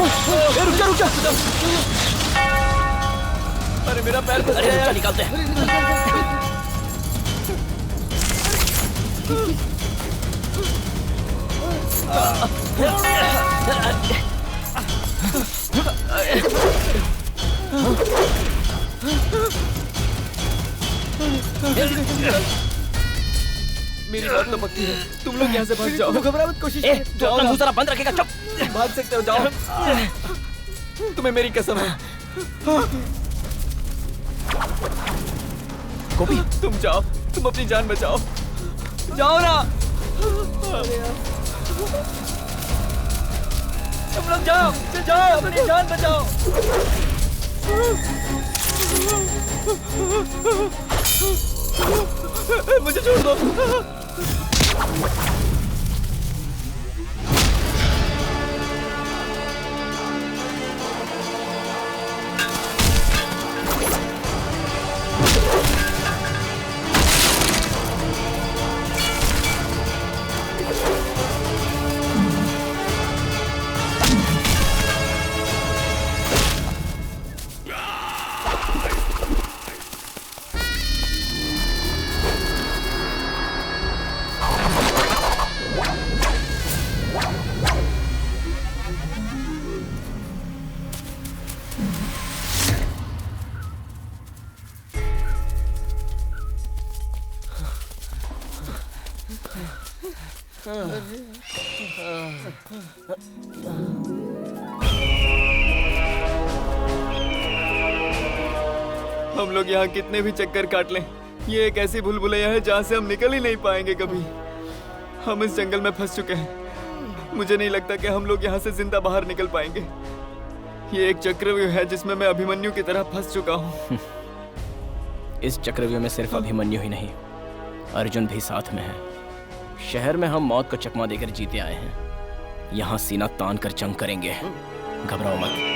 रुक जा रुक जा। अरे मेरा पैर फंस गया यार। निकालते हैं। मेरी बात तो पक्की है, तुम लोग यहाँ से भाग जाओ। घबरा मत, कोशिश तू अपना मुंह जरा बंद रखेगा, चुप। भाग सकते हो, जाओ। तुम्हें मेरी कसम है। गोपी तुम जाओ, तुम अपनी जान बचाओ, जाओ ना। तुम लोग जाओ, जाओ अपनी जान बचाओ। मुझे छोड़ दो। हम लोग यहाँ कितने भी चक्कर काट लें, ये एक ऐसी भूलभुलैया है जहाँ से हम निकल ही नहीं पाएंगे कभी। हम इस जंगल में फंस चुके हैं। मुझे नहीं लगता कि हम लोग यहाँ से जिंदा बाहर निकल पाएंगे। ये एक चक्रव्यूह है जिसमें मैं अभिमन्यु की तरह फंस चुका हूँ। इस चक्रव्यूह में सिर्फ अभिमन्यु ही नहीं, अर्जुन भी साथ में है। शहर में हम मौत को चकमा देकर जीते आए हैं। यहाँ सीना तान कर जंग करेंगे, घबराओ मत।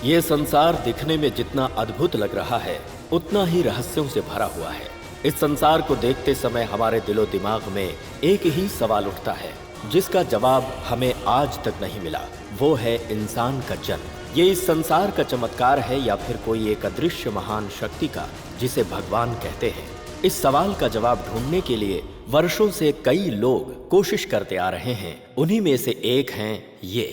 ये संसार दिखने में जितना अद्भुत लग रहा है, उतना ही रहस्यों से भरा हुआ है। इस संसार को देखते समय हमारे दिलो दिमाग में एक ही सवाल उठता है, जिसका जवाब हमें आज तक नहीं मिला। वो है इंसान का जन्म। ये इस संसार का चमत्कार है या फिर कोई एक अदृश्य महान शक्ति का, जिसे भगवान कहते हैं। इस सवाल का जवाब ढूंढने के लिए वर्षों से कई लोग कोशिश करते आ रहे हैं। उन्हीं में से एक हैं ये।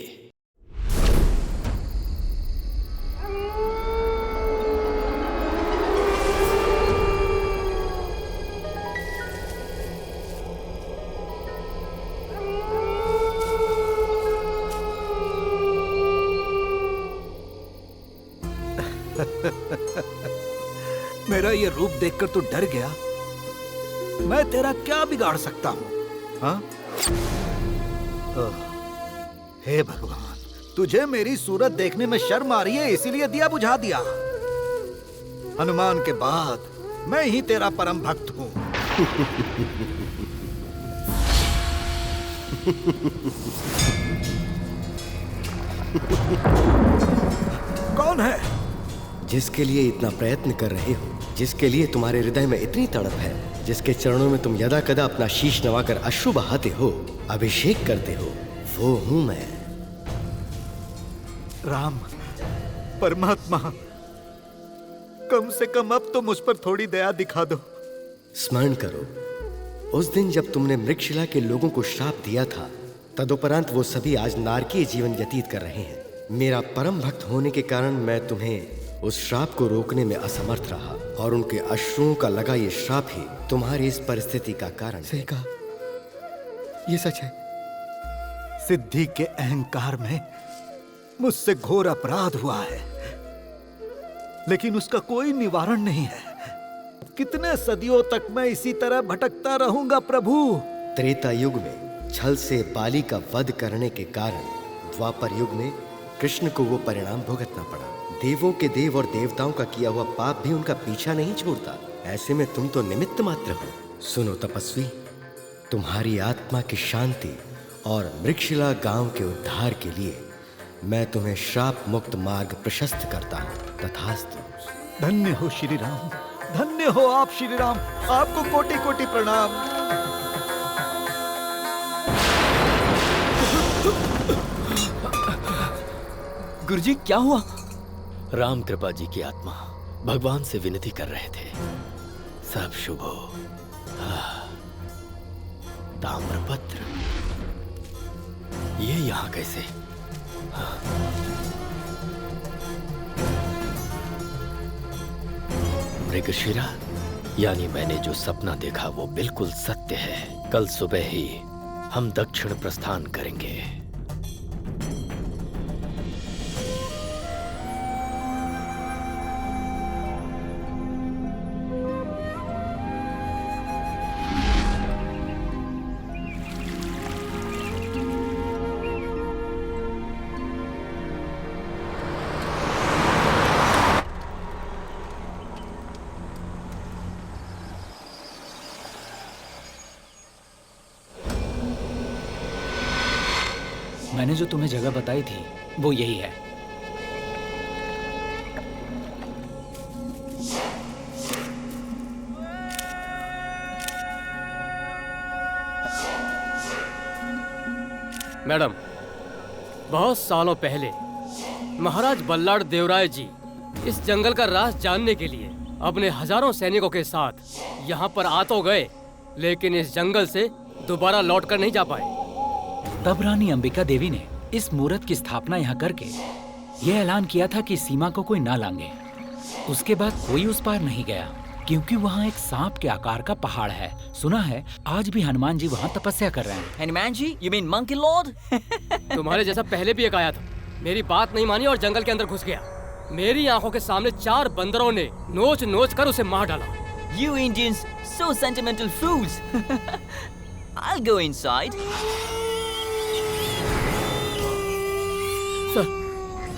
मेरा ये रूप देखकर तू डर गया? मैं तेरा क्या बिगाड़ सकता हूँ? हाँ? हे भगवान, तुझे मेरी सूरत देखने में शर्म आ रही है, इसीलिए दिया बुझा दिया। हनुमान के बाद मैं ही तेरा परम भक्त हूँ। कौन है? जिसके लिए इतना प्रयत्न कर रहे हो, जिसके लिए तुम्हारे हृदय में इतनी तड़प है, जिसके चरणों में तुम यदा कदा अपना शीश नवाकर अश्रु बहाते हो, अभिषेक करते हो, वो हूं मैं। राम, परमात्मा, कम से कम अब तो मुझ पर थोड़ी दया दिखा दो। स्मरण करो, उस दिन जब तुमने मृगशिला के लोगों को श्राप दिया था, तदुपरांत वो सभी आज नारकीय जीवन व्यतीत कर रहे हैं। मेरा परम भक्त होने के कारण मैं तुम्हें उस श्राप को रोकने में असमर्थ रहा, और उनके अश्रुओं का लगा ये श्राप ही तुम्हारी इस परिस्थिति का कारण। सही कहा, ये सच है। सिद्धि के अहंकार में मुझसे घोर अपराध हुआ है, लेकिन उसका कोई निवारण नहीं है। कितने सदियों तक मैं इसी तरह भटकता रहूंगा प्रभु? त्रेता युग में छल से बाली का वध करने के कारण द्वापर युग में कृष्ण को वो परिणाम भुगतना पड़ा। देवों के देव और देवताओं का किया हुआ पाप भी उनका पीछा नहीं छोड़ता। ऐसे में तुम तो निमित्त मात्र हो। सुनो तपस्वी, तुम्हारी आत्मा की शांति और मृक्षशिला गांव के उद्धार के लिए मैं तुम्हें श्राप मुक्त मार्ग प्रशस्त करता हूँ। तथास्तु। धन्य हो श्री राम, धन्य हो आप श्री राम, आपको कोटि कोटि प्रणाम। गुरुजी क्या हुआ? राम कृपा जी की आत्मा भगवान से विनती कर रहे थे, सब शुभ हो। ताम्रपत्र, ये यहाँ कैसे? मृगशिरा, यानी मैंने जो सपना देखा वो बिल्कुल सत्य है। कल सुबह ही हम दक्षिण प्रस्थान करेंगे। मैंने जो तुम्हें जगह बताई थी वो यही है। मैडम, बहुत सालों पहले महाराज बल्लाड़ देवराय जी इस जंगल का राज जानने के लिए अपने हजारों सैनिकों के साथ यहाँ पर आ तो गए, लेकिन इस जंगल से दोबारा लौट कर नहीं जा पाए। तब रानी अंबिका देवी ने इस मूर्त की स्थापना यहाँ करके यह ऐलान किया था कि सीमा को कोई ना लांगे। उसके बाद कोई उस पार नहीं गया, क्योंकि वहाँ एक सांप के आकार का पहाड़ है। सुना है आज भी हनुमान जी वहाँ तपस्या कर रहे हैं। Hanuman ji, you mean monkey Lord? तुम्हारे जैसा पहले भी एक आया था, मेरी बात नहीं मानी और जंगल के अंदर घुस गया। मेरी आंखों के सामने 4 बंदरों ने नोच नोच कर उसे मार डाला। You Indians, so sentimental fools. I'll go inside. Sir,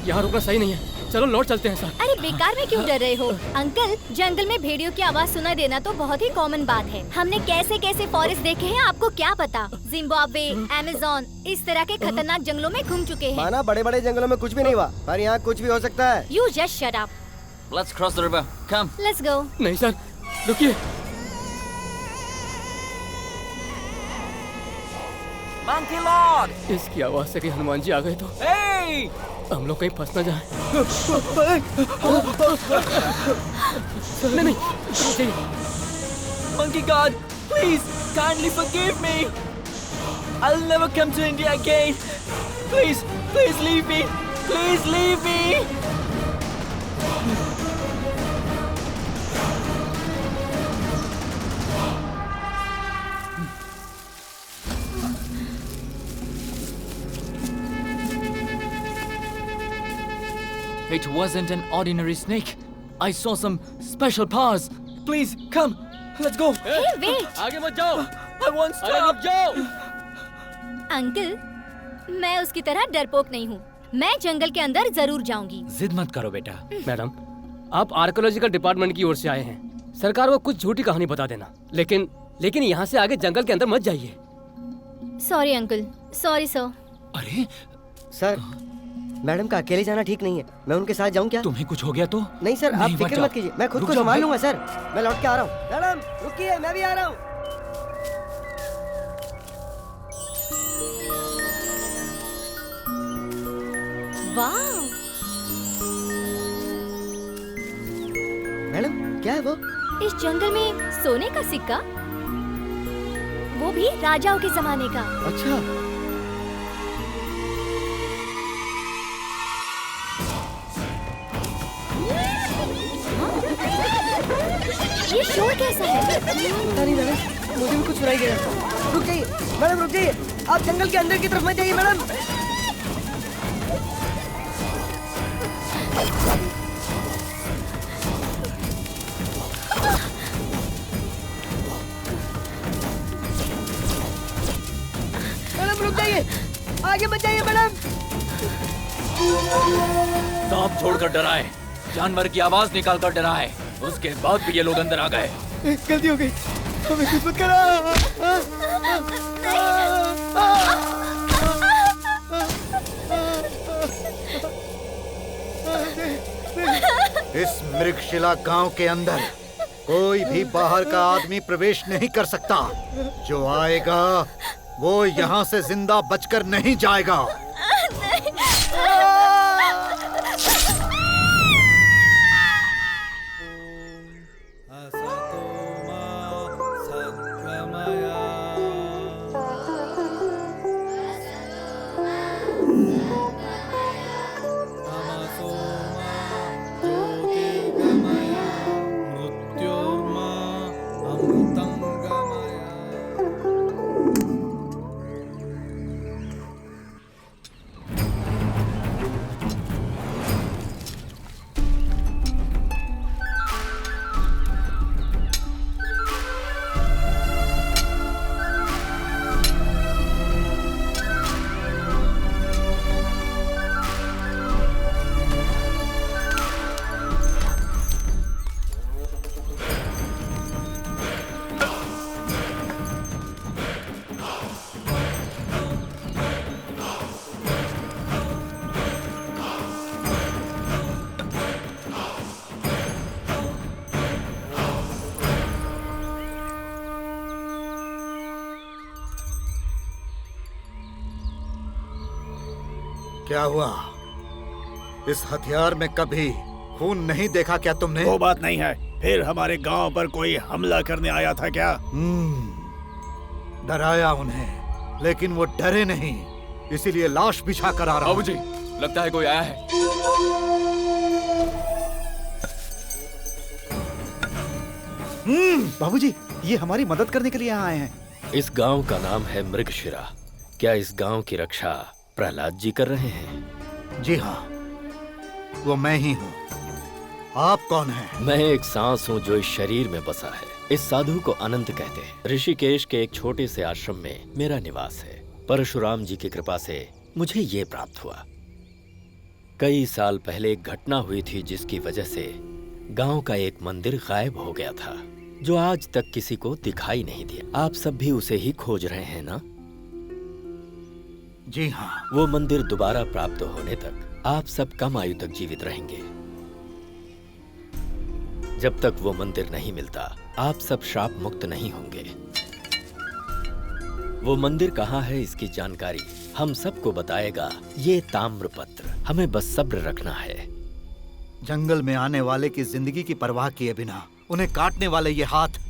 यहाँ रुकना सही नहीं है, चलो लौट चलते हैं सर। अरे बेकार में क्यों डर रहे हो अंकल? जंगल में भेड़ियों की आवाज सुनाई देना तो बहुत ही कॉमन बात है। हमने कैसे कैसे फॉरेस्ट देखे हैं, आपको क्या पता। जिम्बाब्वे, अमेज़न, इस तरह के खतरनाक जंगलों में घूम चुके हैं। माना बड़े बड़े जंगलों में कुछ भी नहीं हुआ, पर यहाँ कुछ भी हो सकता है। You just shut up. Let's cross the river. Come. Let's go. नहीं सर, रुकिए। Monkey Lord. इसकी आवाज से कहीं हनुमान जी आ गए तो Hey! हम लोग कहीं फंस न जाए। नहीं नहीं, रुकिए। Monkey God, please kindly forgive me. I'll never come to India again. Please, please leave me. Please leave me. It wasn't an ordinary snake. I saw some special powers. Please, come. Let's go. Hey, wait. आगे मत जाओ। I won't अरे stop. रुक जाओ। Uncle, मैं उसकी तरह डरपोक नहीं हूँ। मैं जंगल के अंदर जरूर जाऊंगी। जिद मत करो बेटा। मैडम, आप आर्कियोलॉजिकल डिपार्टमेंट की ओर से आए हैं। सरकार को कुछ झूठी कहानी बता देना, लेकिन यहाँ से आगे जंगल के अंदर मत जाइए। Sorry uncle, sorry sir. अरे सर, मैडम का अकेले जाना ठीक नहीं है। मैं उनके साथ जाऊं क्या? तुम्हें कुछ हो गया तो? नहीं सर, आप मत फिक्र जाओ। मत कीजिए, मैं खुद रुक को जाओ संभाल भाई। लूंगा सर। मैं लौट के आ रहा हूँ। मैडम रुकिए, मैं भी आ रहा हूँ। वाह, मैडम क्या है वो? इस जंगल में सोने का सिक्का, वो भी राजाओं के जमाने का। अच्छा, ये शोर कैसा है? पता नहीं मैडम, मुझे भी कुछ सुनाई दे रहा है। रुक जाइए मैडम, रुक जाइए। आप जंगल के अंदर की तरफ मत जाइए मैडम। मैडम रुक जाइए, आगे मत जाइए मैडम। सांप छोड़कर डराए, जानवर की आवाज निकाल कर डराए, उसके बाद भी ये लोग अंदर आ गए। गलती हो गई, हमें कुछ मत करा। इस मृगशिला गांव के अंदर कोई भी बाहर का आदमी प्रवेश नहीं कर सकता। जो आएगा वो यहाँ से जिंदा बचकर नहीं जाएगा। क्या हुआ? इस हथियार में कभी खून नहीं देखा क्या तुमने? वो बात नहीं है। फिर हमारे गांव पर कोई हमला करने आया था क्या? डराया उन्हें, लेकिन वो डरे नहीं, इसीलिए लाश बिछा कर आ रहा हूं। बाबूजी, लगता है कोई आया है। बाबूजी, ये हमारी मदद करने के लिए यहाँ आए हैं। इस गांव का नाम है मृगशिरा। क्या इस गांव की रक्षा प्रहलाद जी कर रहे हैं? जी हाँ, वो मैं ही हूँ। आप कौन हैं? मैं एक सांस हूँ जो इस शरीर में बसा है। इस साधु को अनंत कहते हैं। ऋषिकेश के एक छोटे से आश्रम में मेरा निवास है। परशुराम जी की कृपा से मुझे ये प्राप्त हुआ। कई साल पहले एक घटना हुई थी जिसकी वजह से गांव का एक मंदिर गायब हो गया था, जो आज तक किसी को दिखाई नहीं दिया। आप सब भी उसे ही खोज रहे हैं ना? जी हाँ। वो मंदिर दोबारा प्राप्त होने तक आप सब कम आयु तक जीवित रहेंगे। जब तक वो मंदिर नहीं मिलता, आप सब श्राप मुक्त नहीं होंगे। वो मंदिर कहाँ है इसकी जानकारी हम सबको बताएगा ये ताम्रपत्र। हमें बस सब्र रखना है। जंगल में आने वाले की जिंदगी की परवाह किए बिना उन्हें काटने वाले ये हाथ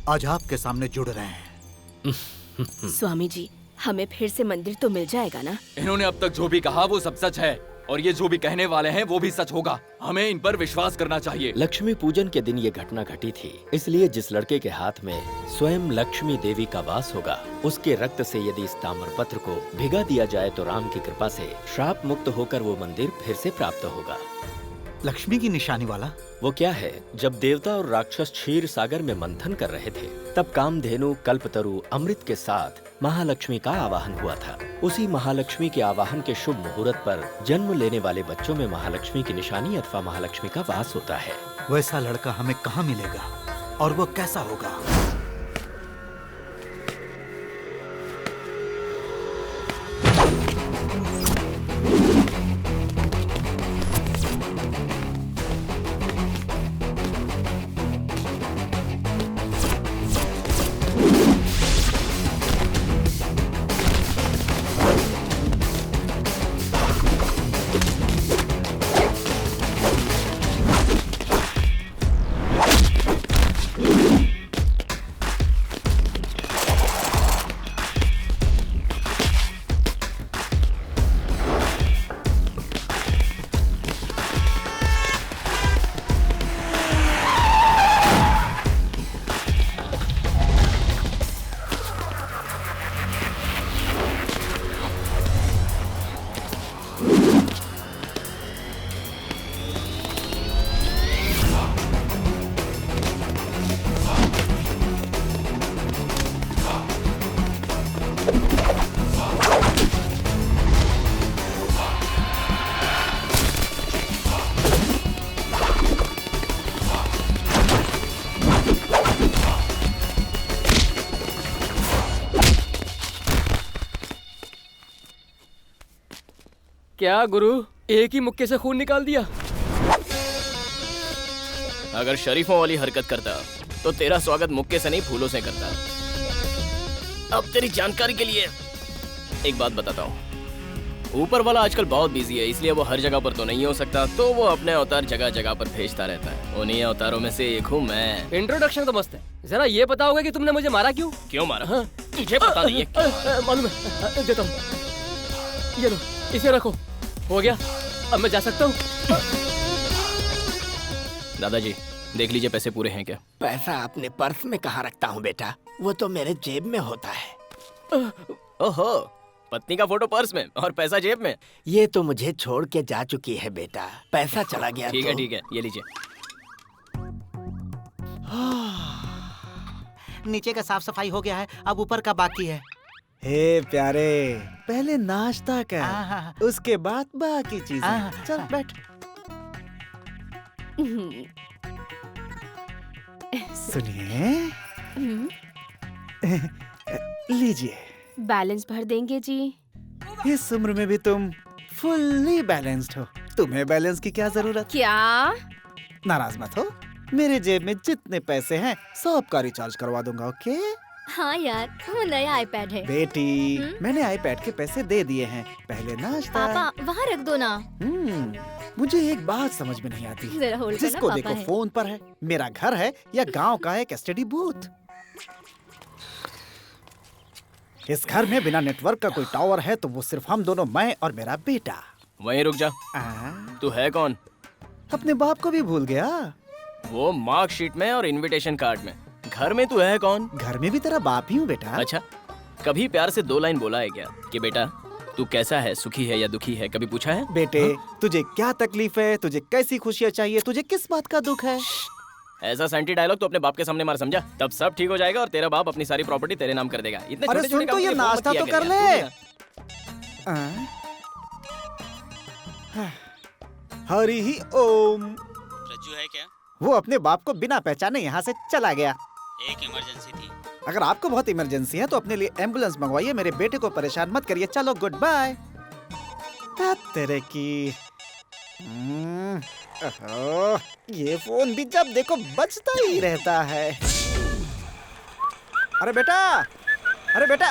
आज आपके सामने जुड़ रहे हैं। स्वामी जी, हमें फिर से मंदिर तो मिल जाएगा ना? इन्होंने अब तक जो भी कहा वो सब सच है, और ये जो भी कहने वाले हैं वो भी सच होगा। हमें इन पर विश्वास करना चाहिए। लक्ष्मी पूजन के दिन ये घटना घटी थी, इसलिए जिस लड़के के हाथ में स्वयं लक्ष्मी देवी का वास होगा, उसके रक्त से यदि इस ताम्रपत्र को भिगा दिया जाए तो राम की कृपा से श्राप मुक्त होकर वो मंदिर फिर से प्राप्त होगा। लक्ष्मी की निशानी वाला? वो क्या है, जब देवता और राक्षस क्षीर सागर में मंथन कर रहे थे, तब कामधेनु कल्पतरु अमृत के साथ महालक्ष्मी का आवाहन हुआ था। उसी महालक्ष्मी के आवाहन के शुभ मुहूर्त पर जन्म लेने वाले बच्चों में महालक्ष्मी की निशानी अथवा महालक्ष्मी का वास होता है। वैसा लड़का हमें कहाँ मिलेगा और वो कैसा होगा? क्या गुरु, एक ही मुक्के से खून निकाल दिया? अगर शरीफों वाली हरकत करता तो तेरा स्वागत मुक्के से नहीं फूलों से करता। अब तेरी जानकारी के लिए एक बात बताता हूँ। ऊपर वाला आजकल बहुत बिजी है, इसलिए वो हर जगह पर तो नहीं हो सकता, तो वो अपने अवतार जगह जगह पर भेजता रहता है। उन्हीं अवतारों में से एक हूँ मैं। इंट्रोडक्शन तो मस्त है, जरा ये बताओगे कि तुमने मुझे मारा क्यों? क्यों मारा? हाँ? तुझे पता नहीं है क्या? मालूम है, देता हूँ। ये लो, इसे रखो। हो गया, अब मैं जा सकता हूँ। दादाजी देख लीजिए पैसे पूरे हैं क्या? पैसा अपने पर्स में कहाँ रखता हूँ बेटा, वो तो मेरे जेब में होता है। ओहो, पत्नी का फोटो पर्स में और पैसा जेब में? ये तो मुझे छोड़ के जा चुकी है बेटा, पैसा चला गया। ठीक है ठीक है, ये लीजिए। नीचे का साफ सफाई हो गया है, अब ऊपर का बाकी है। हे प्यारे, पहले नाश्ता कर, उसके बाद बाकी चीजें। चल बैठ। सुनिए, लीजिए। बैलेंस भर देंगे जी। इस उम्र में भी तुम फुल्ली बैलेंस्ड हो, तुम्हें बैलेंस की क्या जरूरत? क्या? नाराज मत हो, मेरे जेब में जितने पैसे हैं सब का रिचार्ज करवा दूंगा। ओके? हाँ यार, वो नया आईपैड है। बेटी, मैंने आईपैड के पैसे दे दिए हैं, पहले नाश्ता। पापा वहाँ रख दो ना। मुझे एक बात समझ में नहीं आती, जरा होल्ड करना, जिसको पापा देखो है। फोन पर है, मेरा घर है या गांव का एक एसटीडी बूथ। इस घर में बिना नेटवर्क का कोई टावर है तो वो सिर्फ हम दोनों, मैं और मेरा बेटा। वहीं रुक जा। तू है कौन? अपने बाप को भी भूल गया? वो मार्कशीट में और इनविटेशन कार्ड में। घर में तू है कौन? घर में भी तेरा बाप ही हूँ बेटा। अच्छा, कभी प्यार से 2 लाइन बोला है क्या कि बेटा तू कैसा है, सुखी है या दुखी है? कभी पूछा है? बेटे, तुझे क्या तकलीफ है, तुझे कैसी खुशियाँ चाहिए, तुझे किस बात का दुख है? ऐसा सैंटी डायलॉग तो अपने बाप के सामने मार, समझा? तब सब ठीक हो जाएगा और तेरा बाप अपनी सारी प्रॉपर्टी तेरे नाम कर देगा। इतने अरे छोटे-छोटे सुन तो, काम ये के लिए फोन मत नाश्ता किया तो कर कर यार। ले। हरि ही ओम। रज्जू है क्या? वो अपने बाप को बिना पहचाने यहाँ से चला गया। एक इमरजेंसी थी। अगर आपको बहुत इमरजेंसी है तो अपने लिए एम्बुलेंस मंगवाइए, मेरे बेटे को परेशान मत करिए। चलो गुड बाय। तेरे की ओहो, ये फोन भी जब देखो बजता ही रहता है। अरे बेटा, अरे बेटा,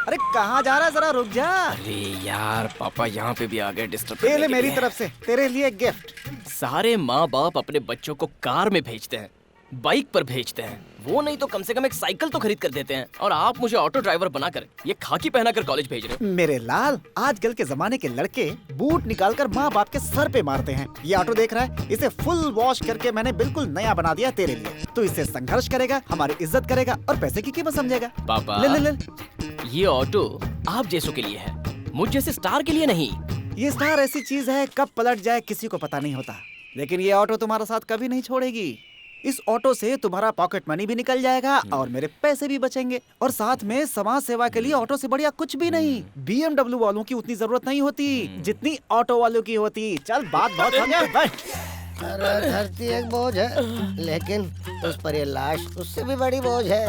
अरे कहाँ जा रहा है, जरा रुक जा। अरे यार, पापा यहाँ पे भी आ गए डिस्टर्ब ये करने ले के मेरी लिए। तरफ से तेरे लिए गिफ्ट। सारे माँ बाप अपने बच्चों को कार में भेजते हैं, बाइक पर भेजते हैं, वो नहीं तो कम से कम एक साइकिल तो खरीद कर देते हैं, और आप मुझे ऑटो ड्राइवर बनाकर ये खाकी पहनाकर कॉलेज भेज रहे हो। मेरे लाल, आजकल के जमाने के लड़के बूट निकालकर माँ बाप के सर पे मारते हैं। ये ऑटो देख रहा है, इसे फुल वॉश करके मैंने बिल्कुल नया बना दिया तेरे लिए। तो इससे संघर्ष करेगा, हमारी इज्जत करेगा और पैसे की कीमत समझेगा। पापा, ले ले ले। ये ऑटो आप जैसों के लिए है, मुझ जैसे स्टार के लिए नहीं। ये स्टार ऐसी चीज है, कब पलट जाए किसी को पता नहीं होता, लेकिन ये ऑटो तुम्हारा साथ कभी नहीं छोड़ेगी। इस ऑटो से तुम्हारा पॉकेट मनी भी निकल जाएगा और मेरे पैसे भी बचेंगे, और साथ में समाज सेवा के लिए ऑटो से बढ़िया कुछ भी नहीं। BMW वालों की उतनी जरूरत नहीं होती जितनी ऑटो वालों की होती। चल, बात बहुत हो गया, बैठ। अरे धरती एक बोझ है, लेकिन उस पर ये लाश उससे भी बड़ी बोझ है।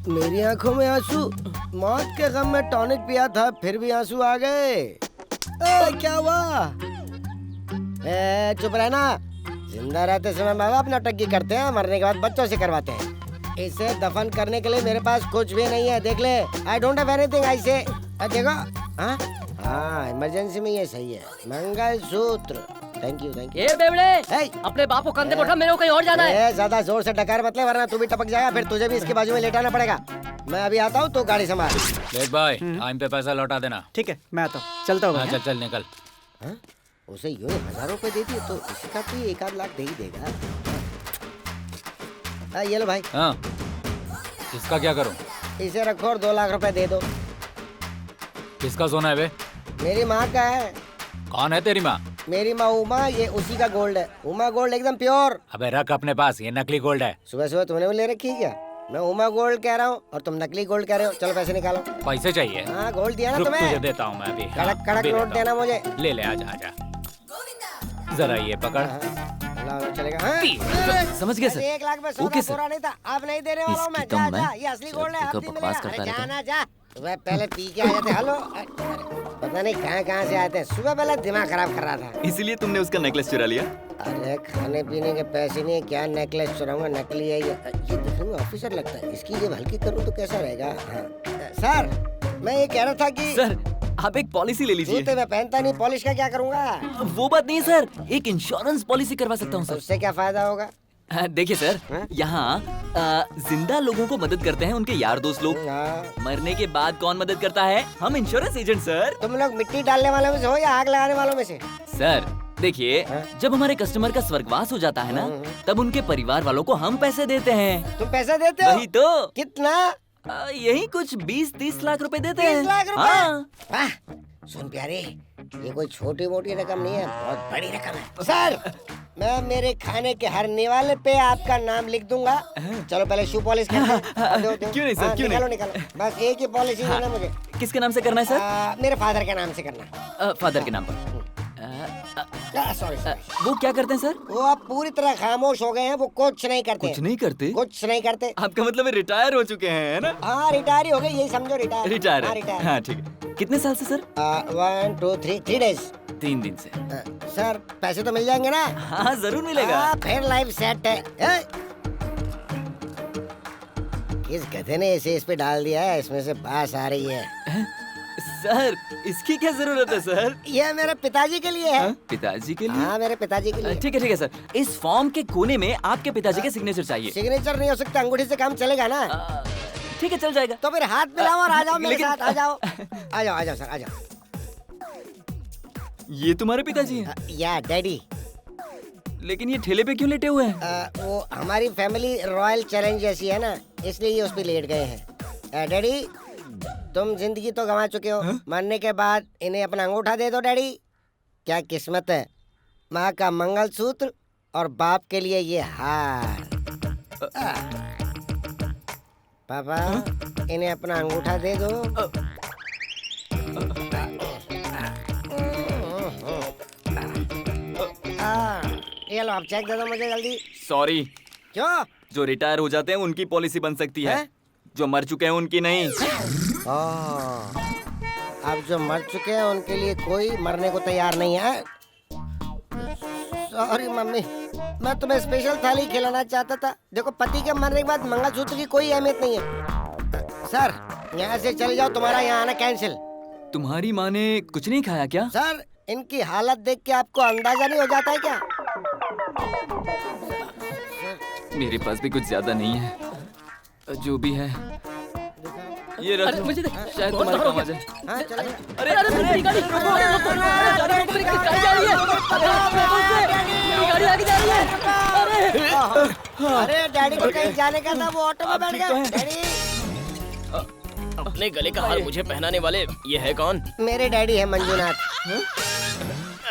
मेरी आंखों में आंसू, मौत के गम में टॉनिक पिया था फिर भी आंसू आ गए। क्या हुआ? चुप रहना। जिंदा रहते समय माँ बाप नौटंकी करते हैं, मरने के बाद बच्चों से करवाते हैं। इसे दफन करने के लिए मेरे पास कुछ भी नहीं है, देख ले। I don't have anything. I say देखो। हाँ, इमरजेंसी में ये सही है। Mangalsutra. Thank you thank you. ए बेवड़े, अपने बाप को कंधे पे उठा, मेरे को कहीं और जाना है। ज्यादा जोर से डकार मत ले, वरना तू भी टपक जाएगा, फिर तुझे भी इसके बाजू में लेटाना पड़ेगा। मैं अभी आता हूँ, तो गाड़ी संभाल। देख भाई, टाइम पे पैसा लौटा देना। ठीक है, मैं आता हूँ। चलता हूँ। चल चल निकल। उसे यूं 1000 रुपए दे दिए तो इसका तो 1-8 लाख दे ही देगा। ये लो भाई। हाँ, इसका क्या करूँ? इसे रखो और 2 लाख रुपए दे दो। किसका सोना है बे? मेरी माँ का है। कौन है तेरी माँ? मेरी माँ उमा, ये उसी का गोल्ड है। उमा गोल्ड एकदम प्योर। अबे रख अपने पास, ये नकली गोल्ड है। सुबह सुबह तुमने भी ले रखी है क्या? मैं उमा गोल्ड कह रहा हूँ और तुम नकली गोल्ड कह रहे हो। चलो पैसे निकालो। पैसे चाहिए? हाँ, गोल्ड दिया ना रुक, तुम्हें। तुझे देता हूँ मैं अभी। कड़क कड़क नोट देना मुझे। ले ले, आजा आजा। जरा ये पकड़। चलेगा हाँ? समझ गया सर। 1 लाख में सौदा ओके सर। पूरा नहीं था, अब नहीं देने वाला हूँ मैं। इसकी जा तो मैं जा, ये असली गोल्ड है, अब नहीं बकवास मिलेगा। करता अरे रहता जाना जा, सुबह पहले पी के आ जाते। हेलो, पता नहीं कहाँ से आते हैं। सुबह पहले दिमाग खराब कर रहा था। इसीलिए तुमने उसका नेकलेस चुरा लिया? अरे खाने पीने के पैसे नहीं है, क्या नेकलेस चुराऊंगा? नकली है ये देखने में ऑफिसर लगता है, इसकी जेब हल्की करूँ तो कैसा रहेगा? हाँ। सर मैं ये कह रहा था कि सर आप एक पॉलिसी ले लीजिए। जूते मैं पहनता नहीं, पॉलिश का क्या करूंगा? वो बात नहीं है सर, एक इंश्योरेंस पॉलिसी करवा सकता हूँ सर। उससे क्या फायदा होगा? देखिए सर, यहाँ जिंदा लोगों को मदद करते हैं उनके यार दोस्त लोग। मरने के बाद कौन मदद करता है? हम इंश्योरेंस एजेंट सर। तुम लोग मिट्टी डालने वालों में से हो या आग लगाने वालों में से? सर देखिए, जब हमारे कस्टमर का स्वर्गवास हो जाता है ना, तब उनके परिवार वालों को हम पैसे देते हैं। तुम पैसे देते हो? वही तो। कितना? यही कुछ 20-30 लाख रुपए देते हैं। 30 लाख रुपए? हाँ। वाह, सुन प्यारे, ये कोई छोटी मोटी रकम नहीं है, बहुत बड़ी रकम है। सर मैं मेरे खाने के हर निवाले पे आपका नाम लिख दूंगा। चलो पहले शू पॉलिश कर दो। क्यों नहीं सर, क्यों निकालो नहीं? निकालो, बस एक ही पॉलिश देना मुझे। किसके नाम से करना है सर? मेरे फादर के नाम से करना। फादर के नाम पर। सॉरी। वो क्या करते हैं सर? वो अब पूरी तरह खामोश हो गए हैं, वो कुछ नहीं करते। कुछ नहीं करते? कुछ नहीं करते। आपका मतलब रिटायर हो चुके हैं, है ना? हाँ रिटायर हो गए, यही समझो रिटायर। रिटायर हाँ, है। रिटायर। हाँ ठीक है। कितने साल से सर? 1 2 3 डेज। 3 दिन से। सर पैसे तो मिल जाएंगे ना? हाँ जरूर मिलेगा। फिर लाइफ सेट है। किस गधे ने इसे इस पे डाल दिया है? इसमें से बास आ रही है। सर इसकी क्या जरूरत है सर? ये मेरे पिताजी के लिए है। पिताजी के लिए? हाँ मेरे पिताजी के लिए। ठीक है सर, इस फॉर्म के कोने में आपके पिताजी के सिग्नेचर चाहिए। सिग्नेचर नहीं हो सकता, अंगूठी से काम चलेगा ना? ठीक है चल जाएगा। तो फिर हाथ मिलाओ और आ जाओ मेरे लेकिन- साथ। आ जाओ सर, आ जाओ। ये तुम्हारे पिताजी हैं? या डैडी। लेकिन ये ठेले पे क्यों लेटे हुए हैं? वो हमारी फैमिली रॉयल चैलेंज जैसी है ना, इसलिए ये उस पे लेट गए हैं। डैडी तुम जिंदगी तो गंवा चुके हो, मरने के बाद इन्हें अपना अंगूठा दे दो। डैडी क्या किस्मत है, माँ का मंगलसूत्र और बाप के लिए ये हार। पापा इन्हें अपना अंगूठा दे दो। ये लो आप चेक दे दो मुझे जल्दी। सॉरी। क्यों? जो रिटायर हो जाते हैं उनकी पॉलिसी बन सकती है, जो मर चुके हैं उनकी नहीं। अब जो मर चुके हैं उनके लिए कोई मरने को तैयार नहीं है। सॉरी मम्मी, मैं तुम्हें स्पेशल थाली खिलाना चाहता था। देखो पति के मरने के बाद मंगलसूत्र की कोई अहमियत नहीं है। सर यहाँ से चले जाओ, तुम्हारा यहाँ आना कैंसिल। तुम्हारी माँ ने कुछ नहीं खाया क्या? सर इनकी हालत देख के आपको अंदाजा नहीं हो जाता है क्या? मेरे पास भी कुछ ज्यादा नहीं है, जो भी है ये रख लो, मुझे शायद तुम्हारे काम आ जाए। हाँ चले। अरे मेरी गाड़ी गाड़ी आगे जा रही है। अरे डैडी को कहीं जाने का था, वो ऑटो में बैठ गए। डैडी अपने गले का हार मुझे पहनाने वाले ये है कौन? मेरे डैडी है मंजूनाथ।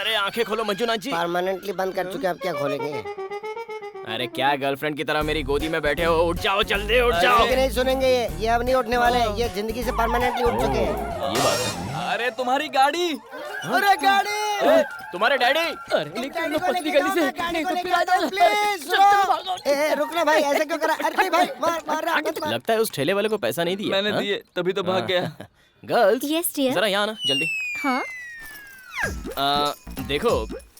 अरे आंखें खोलो मंजूनाथ जी। परमानेंटली बंद कर चुके, अब क्या खोलेंगे? अरे क्या गर्लफ्रेंड की तरह मेरी गोदी में बैठे हो? उठ जाओ जल्दी, उठ जाओ। लेकिन नहीं सुनेंगे ये अब नहीं उठने वाले, ये जिंदगी से परमानेंटली उठ चुके हैं। ये बात है। अरे तुम्हारी गाड़ी। अरे गाड़ी। तुम्हारे डैडी। अरे निकल पतली गली से, नहीं तो फिर आ जाओ। प्लीज रुकना भाई, ऐसे क्यों करा? अरे भाई मार रहा है। लगता है उस ठेले वाले को पैसा नहीं दिया। मैंने दिए तभी तो भाग गया। Girls yes dear. जरा यहाँ आना जल्दी। हाँ देखो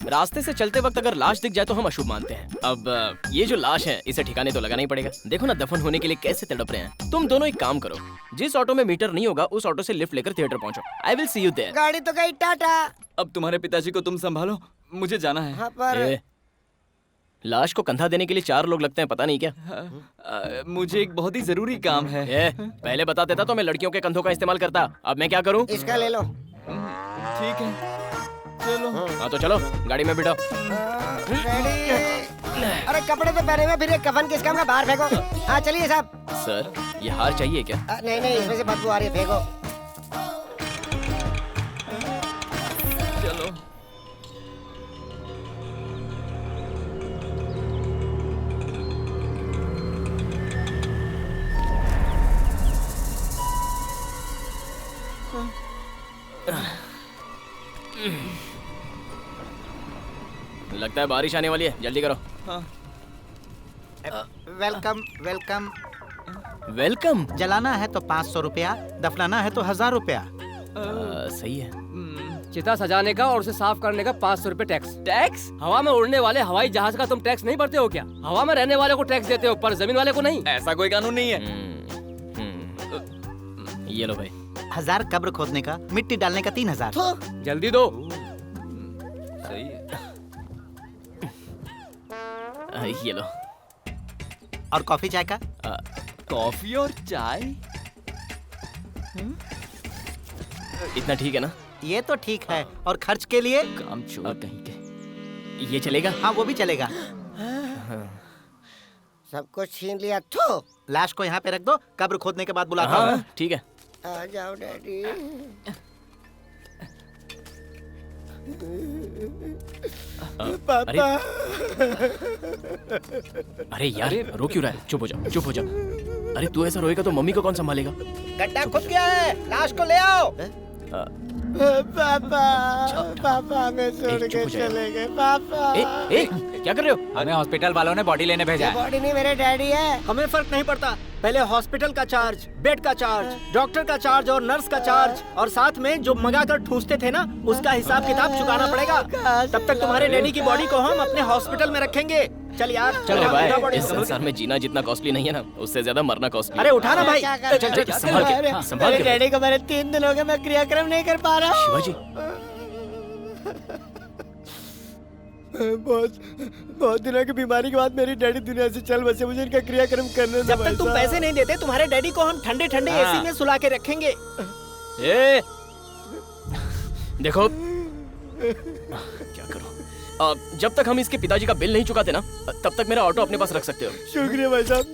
रास्ते से चलते वक्त अगर लाश दिख जाए तो हम अशुभ मानते हैं। अब ये जो लाश है इसे ठिकाने तो लगाना ही पड़ेगा। देखो ना दफन होने के लिए कैसे तड़प रहे हैं। तुम दोनों एक काम करो, जिस ऑटो में मीटर नहीं होगा उस ऑटो से लिफ्ट लेकर थिएटर पहुंचो। I will see you there. गाड़ी तो गई टाटा। अब तुम्हारे पिताजी को तुम संभालो, मुझे जाना है। हाँ पर लाश को कंधा देने के लिए 4 लोग लगते हैं, पता नहीं क्या। मुझे एक बहुत ही जरूरी काम है। पहले बता देता तो मैं लड़कियों के कंधों का इस्तेमाल करता। अब मैं क्या करूं? इसका ले लो। ठीक है चलो। हाँ तो चलो गाड़ी में बिठाओ। अरे कपड़े तो पहने हुए, फिर ये कफन किस काम का? बाहर फेंको। हाँ चलिए साहब। सर ये हार चाहिए क्या? नहीं नहीं, इसमें से बदबू आ रही है, फेंको। चलो। लगता है बारिश आने वाली है, जल्दी करो। Welcome welcome. वेलकम। जलाना है तो 500 रुपया, दफनाना है तो 1000 रुपया। सही है। चिता सजाने का और उसे साफ करने का 500 रुपए टैक्स। टैक्स? हवा में उड़ने वाले हवाई जहाज का तुम टैक्स नहीं भरते हो क्या? हवा में रहने वाले को टैक्स देते हो पर जमीन वाले को नहीं। ऐसा कोई कानून नहीं है। ये लो भाई। 1000 कब्र खोदने का, मिट्टी डालने का 3000। जल्दी दो। सही है। ये लो। और कॉफी चाय का? कॉफी और चाय? इतना ठीक है ना? ये तो ठीक है। और खर्च के लिए? काम चोर कहीं के। ये चलेगा? हाँ वो भी चलेगा। सब कुछ छीन लिया। तो लाश को यहाँ पे रख दो, कब्र खोदने के बाद बुलाता हूँ। ठीक है। आ जाओ डैडी। पापा। अरे यार रो क्यों रहा है? चुप हो जा, चुप हो जा। अरे तू ऐसा रोएगा तो मम्मी को कौन संभालेगा? गड्ढा खुद गया है, लाश को ले आओ। पापा पापा हमें छोड़ के चले गए। पापा क्या कर रहे हो? हमें हॉस्पिटल वालों ने बॉडी लेने भेजा है। बॉडी नहीं मेरे डैडी है। हमें फर्क नहीं पड़ता, पहले हॉस्पिटल का चार्ज, बेड का चार्ज, डॉक्टर का चार्ज और नर्स का चार्ज, और साथ में जो मंगा कर ठूसते थे ना उसका हिसाब किताब चुकाना पड़ेगा। तब तक तुम्हारे डैडी की बॉडी को हम अपने हॉस्पिटल में रखेंगे। चल यार चलो भाई, इस संसार में जीना जितना कॉस्टली नहीं है ना, उससे ज्यादा मरना कॉस्टली। अरे उठा ना भाई। संभाल के। डैडी को मेरे 3 दिन हो गए, मैं क्रियाक्रम नहीं कर पा रहा हूँ। शिवाजी बहुत दिनों की बीमारी के बाद मेरी डैडी दुनिया से चल बसे। मुझे इनका क्रियाक्रम करने दो। जब तक तुम पैसे नहीं देते तुम्हारे डैडी को हम ठंडे ठंडे एसी में सुला के रखेंगे। देखो क्या करो। जब तक हम इसके पिताजी का बिल नहीं चुकाते ना, तब तक मेरा ऑटो अपने पास रख सकते हो। शुक्रिया भाई साहब।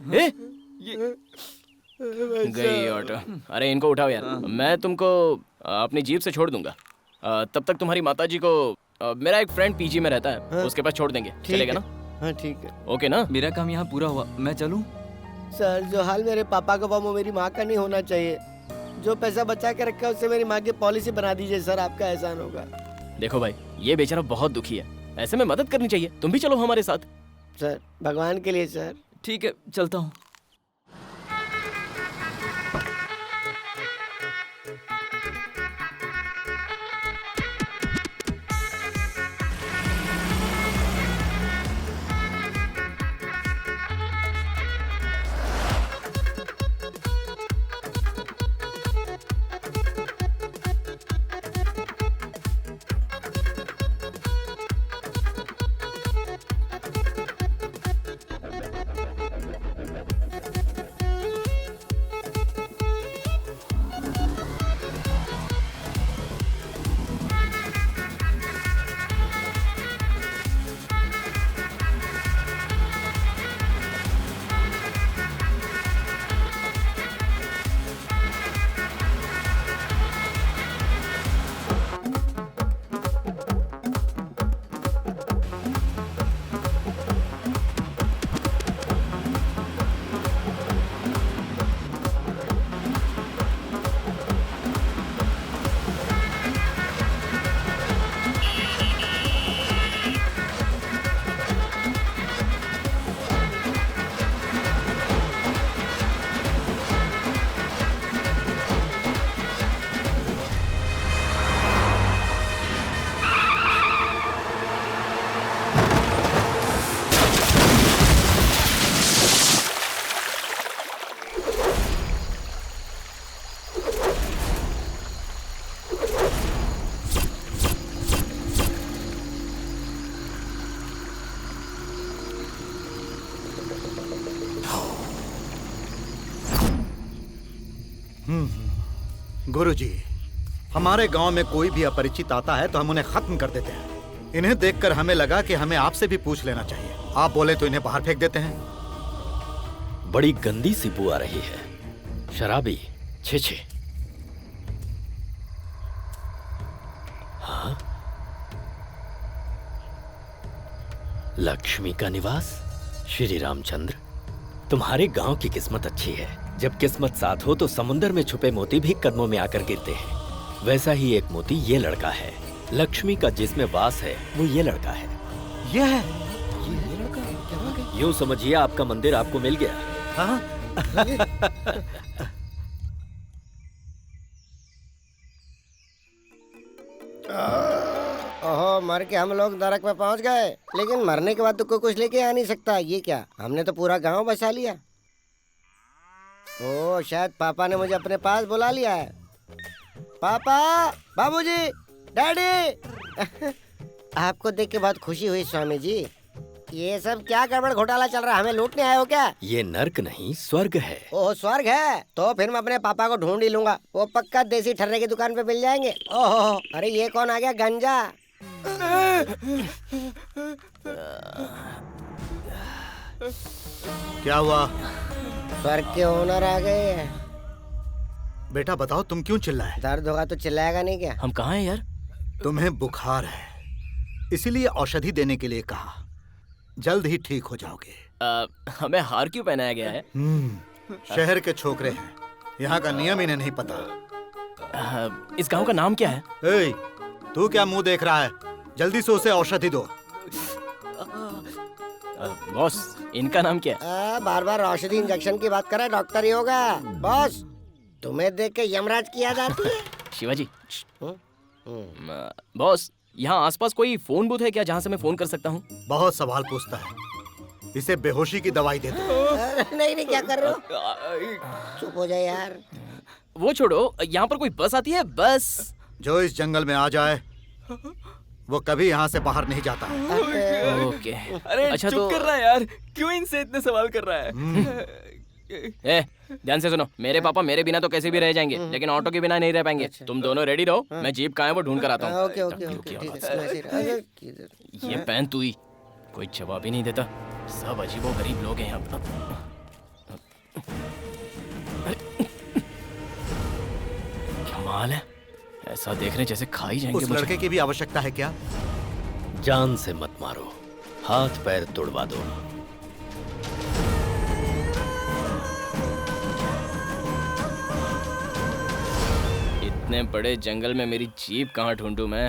अरे गई ऑटो। अरे इनको उठाओ यार, मैं तुमको अपनी जीप से छोड़ दूंगा। तब तक तुम्हारी माताजी को मेरा एक फ्रेंड पीजी में रहता है, उसके पास छोड़ देंगे। चलेगा ना? हाँ ठीक है। ओके ना? मेरा काम यहाँ पूरा हुआ, मैं चलूं? सर जो हाल मेरे पापा का वो मेरी माँ का नहीं होना चाहिए। जो पैसा बचा के रखा है उससे मेरी माँ की पॉलिसी बना दीजिए सर, आपका एहसान होगा। देखो भाई, ये बेचारा बहुत दुखी है, ऐसे में मदद करनी चाहिए। तुम भी चलो हमारे साथ। सर भगवान के लिए सर। ठीक है चलता हूँ। गुरुजी, हमारे गांव में कोई भी अपरिचित आता है तो हम उन्हें खत्म कर देते हैं। इन्हें देखकर हमें लगा कि हमें आपसे भी पूछ लेना चाहिए। आप बोले तो इन्हें बाहर फेंक देते हैं। बड़ी गंदी सी बू आ रही है, शराबी। छे छे। हाँ, लक्ष्मी का निवास। श्री रामचंद्र, तुम्हारे गांव की किस्मत अच्छी है। जब किस्मत साथ हो तो समुंदर में छुपे मोती भी कदमों में आकर गिरते हैं। वैसा ही एक मोती ये लड़का है। लक्ष्मी का जिसमें वास है वो ये लड़का है। ये है यूं समझिए आपका मंदिर आपको मिल गया। हाँ? ओहो, मर के हम लोग नरक में पहुंच गए, लेकिन मरने के बाद तो कोई कुछ लेके आ नहीं सकता। ये क्या, हमने तो पूरा गांव बसा लिया। ओ, शायद पापा ने मुझे अपने पास बुला लिया है। पापा, बाबूजी, डैडी। आपको देख के बहुत खुशी हुई स्वामी जी। ये सब क्या गड़बड़ घोटाला चल रहा है? हमें लूटने आए हो क्या? ये नर्क नहीं स्वर्ग है। ओह, स्वर्ग है तो फिर मैं अपने पापा को ढूंढ ही लूंगा। वो पक्का देसी ठर्रे की दुकान पे मिल जाएंगे। ओह, अरे ये कौन आ गया? गंजा। क्या हुआ? स्वर्ग के ओनर आ गए हैं। बेटा बताओ, तुम क्यों चिल्लाए? दर्द होगा तो चिल्लाएगा नहीं क्या? हम कहाँ हैं यार? तुम्हें बुखार है, इसीलिए औषधि देने के लिए कहा। जल्द ही ठीक हो जाओगे। हमें हार क्यों पहनाया गया है? शहर के छोकरे हैं, यहाँ का नियम इन्हें नहीं पता। इस गांव का नाम क्या है? ए, तू क्या मुंह देख रहा है? जल्दी से उसे औषधि दो। बॉस, इनका नाम क्या है? बार बार औषधि इंजेक्शन की बात कर रहा है, डॉक्टर ही होगा। बॉस, तुम्हें देख के यमराज की याद आती है। शिवाजी। बॉस, यहाँ आसपास कोई फोन बूथ है क्या जहाँ से मैं फोन कर सकता हूँ? बहुत सवाल पूछता है, इसे बेहोशी की दवाई दे दो। नहीं, क्या कर रहे हो? चुप हो जाए यार। वो छोड़ो, यहाँ पर कोई बस आती है? बस जो इस जंगल में आ जाए वो कभी यहाँ से बाहर नहीं जाता है। ओके। अरे अच्छा, चुप तो कर रहा है यार, क्यों इनसे इतने सवाल कर रहा है? ध्यान से सुनो, मेरे पापा मेरे बिना तो कैसे भी रह जाएंगे, लेकिन ऑटो के बिना नहीं रह पाएंगे। तुम दोनों रेडी रहो, मैं जीप कहाँ है वो ढूंढ कर आता हूँ। ये पहन तू ही, कोई जवाब ही नहीं देता। सब अजीबो गरीब लोग हैं यहाँ पर। कमाल है, ऐसा देख रहे जैसे खा ही जाएंगे। उस लड़के की भी आवश्यकता है क्या? जान से मत मारो, हाथ पैर तोड़वा दो। इतने बड़े जंगल में मेरी जीप कहाँ ढूंढूं मैं?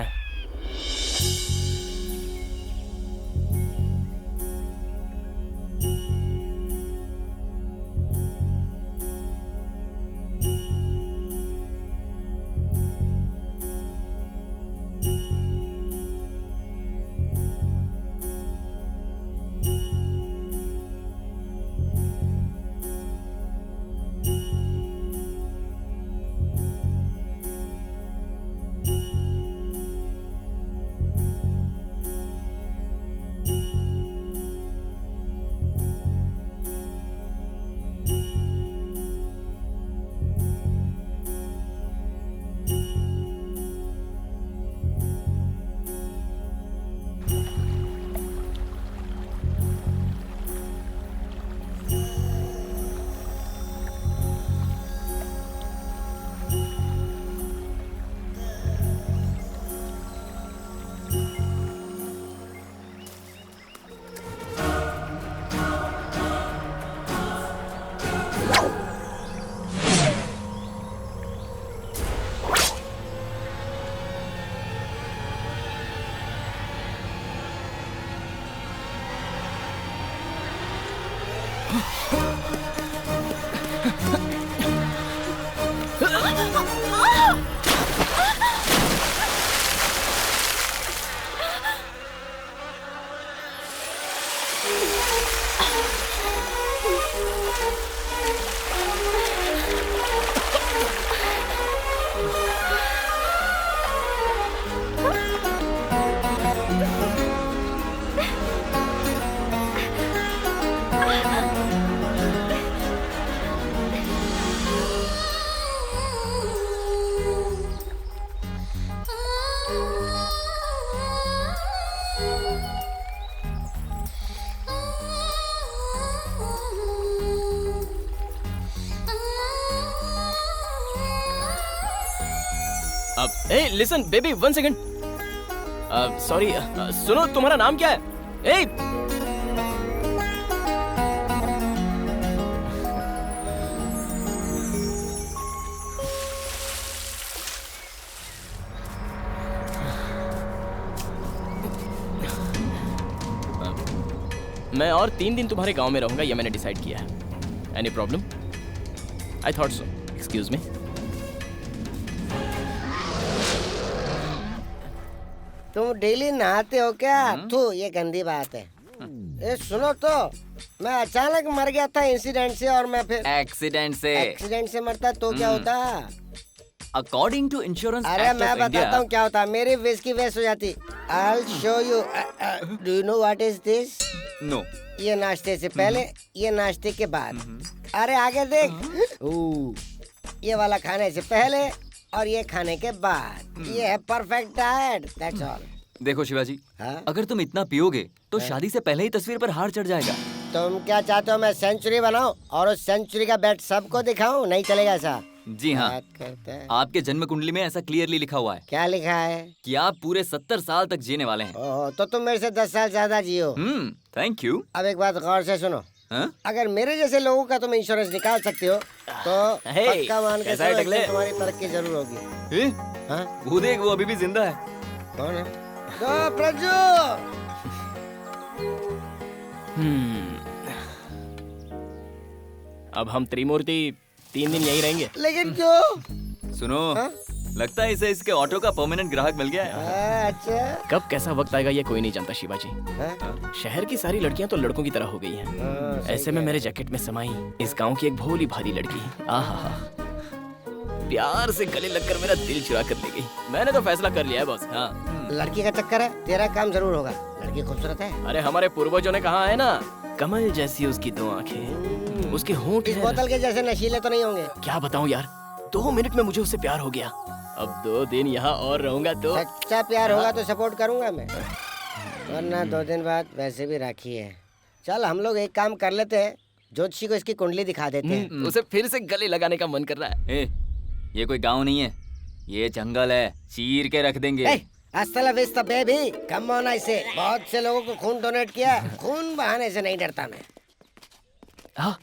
Hey, listen, baby, 1 second. Sorry, सुनो, तुम्हारा नाम क्या है? Hey! मैं और 3 दिन तुम्हारे गांव में रहूंगा, ये मैंने डिसाइड किया है। Any problem? I thought so. Excuse me. तुम डेली नहाते हो क्या? तू ये गंदी बात है। ये सुनो तो, मैं अचानक मर गया था इंसिडेंट से, और मैं फिर एक्सीडेंट से मरता तो क्या होता? अकॉर्डिंग टू इंश्योरेंस अरे मैं बताता हूँ क्या होता। मेरी विश की वेस्ट हो जाती। I'll show you. Do you know what is this? No. ये नाश्ते से पहले, ये नाश्ते के बाद। अरे आगे देख। ये वाला खाने से पहले और ये खाने के बाद। ये है परफेक्ट डाइट। That's all. देखो शिवाजी, अगर तुम इतना पियोगे तो शादी से पहले ही तस्वीर पर हार चढ़ जाएगा। तुम क्या चाहते हो? मैं सेंचुरी बनाऊं और उस सेंचुरी का बेट सबको दिखाऊं? नहीं चलेगा ऐसा। जी हाँ, आपके जन्म कुंडली में ऐसा क्लियरली लिखा हुआ है। क्या लिखा है? कि आप पूरे 70 साल तक जीने वाले हैं। तो तुम मेरे से 10 साल ज्यादा जियो। Thank you. अब एक बात गौर से सुनो। अगर मेरे जैसे लोगों का तुम इंश्योरेंस निकाल सकते हो तो पक्का मान के चलो एक दिन तुम्हारी तरक्की जरूर होगी। वो देख, वो अभी भी जिंदा है। कौन है? तो प्रजू। अब हम त्रिमूर्ति 3 दिन यहीं रहेंगे। लेकिन क्यों? सुनो, लगता है इसे इसके ऑटो का परमानेंट ग्राहक मिल गया है। अच्छा। कब कैसा वक्त आएगा ये कोई नहीं जानता शिवाजी। शहर की सारी लड़कियां तो लड़कों की तरह हो गई हैं। ऐसे में मेरे जैकेट में समाई इस गांव की एक भोली भाली लड़की, आहा, प्यार से गले लगकर मेरा दिल चुरा कर ले गई। मैंने तो फैसला कर लिया है बॉस। हाँ, लड़की का चक्कर है, तेरा काम जरूर होगा। लड़की खूबसूरत है। अरे हमारे पूर्वजों ने कहा है ना, कमल जैसी उसकी 2 आंखें, उसके होंठ इस बोतल के जैसे नशीले तो नहीं होंगे। क्या बताऊं यार, 2 मिनट में मुझे उससे प्यार हो गया। अब 2 दिन यहाँ और रहूंगा तो सच्चा प्यार होगा तो सपोर्ट करूंगा मैं, वरना 2 दिन बाद वैसे भी राखी है। चल हम लोग एक काम कर लेते हैं, ज्योतिषी को इसकी कुंडली दिखा देते हैं। उसे फिर से गले लगाने का मन कर रहा है। ये कोई गांव नहीं है, ये जंगल है, चीर के रख देंगे। हasta la vista baby, come on. ऐसे बहुत से लोगों को खून डोनेट किया, खून बहाने से नहीं डरता मैं। हाँ,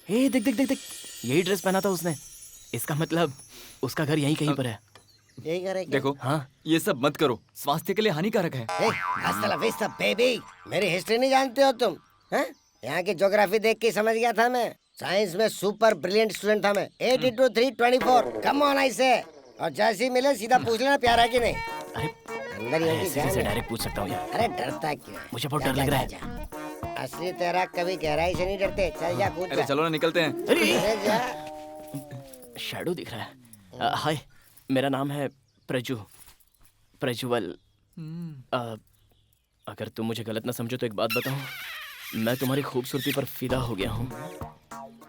देख देख देख देख, यही ड्रेस पहना था उसने। इसका मतलब उसका घर यहीं कहीं पर है। यही घर है क्या? देखो, हाँ, ये सब मत करो, स्वास्थ्य के लिए हानिकारक है। hasta la vista बेबी, मेरी हिस्ट्री नहीं जानते हो तुम? यहाँ की ज्योग्राफी देख के समझ गया था मैं। साइंस में सुपर ब्रिलियंट स्टूडेंट था मैं। 8 into 3 24। कम ऑन ऐसे। और जैसे ही मिले सीधा पूछ लेना प्यारा कि नहीं। अंदर ही से डायरेक्ट पूछ सकता हूँ यार। अरे डरता क्यों? मुझे बहुत डर लग रहा है। असली तेरा कभी गहराई से नहीं डरते। चल जा, कूद जा। चलो ना, निकलते हैं। अरे जा। शैडो दिख रहा है। हाय, मेरा नाम है प्रज्वल। अगर तुम मुझे गलत ना समझो तो एक बात बताऊं, मैं तुम्हारी खूबसूरती पर फिदा हो गया हूँ।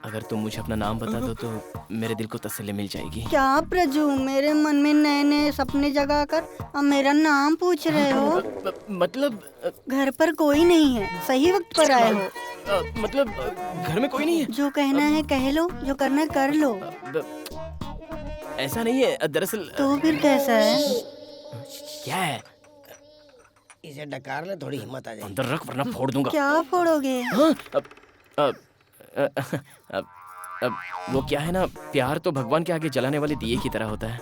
अगर तुम मुझे अपना नाम बता दो तो मेरे दिल को तसल्ली मिल जाएगी। क्या प्रजू, मेरे मन में नए नए सपने जगा कर अब मेरा नाम पूछ रहे हो? मतलब घर पर कोई नहीं है, सही वक्त पर आए हो। मतलब घर में कोई नहीं है? जो कहना है कह लो, जो करना है कर लो। ऐसा नहीं है दरअसल। तो फिर कैसा है? क्या है? इसे डकार ले, थोड़ी हिम्मत आ जाए। अंदर रख वरना फोड़ दूंगा। क्या फोड़ोगे? अब वो क्या है ना, प्यार तो भगवान के आगे जलाने वाले दिए की तरह होता है।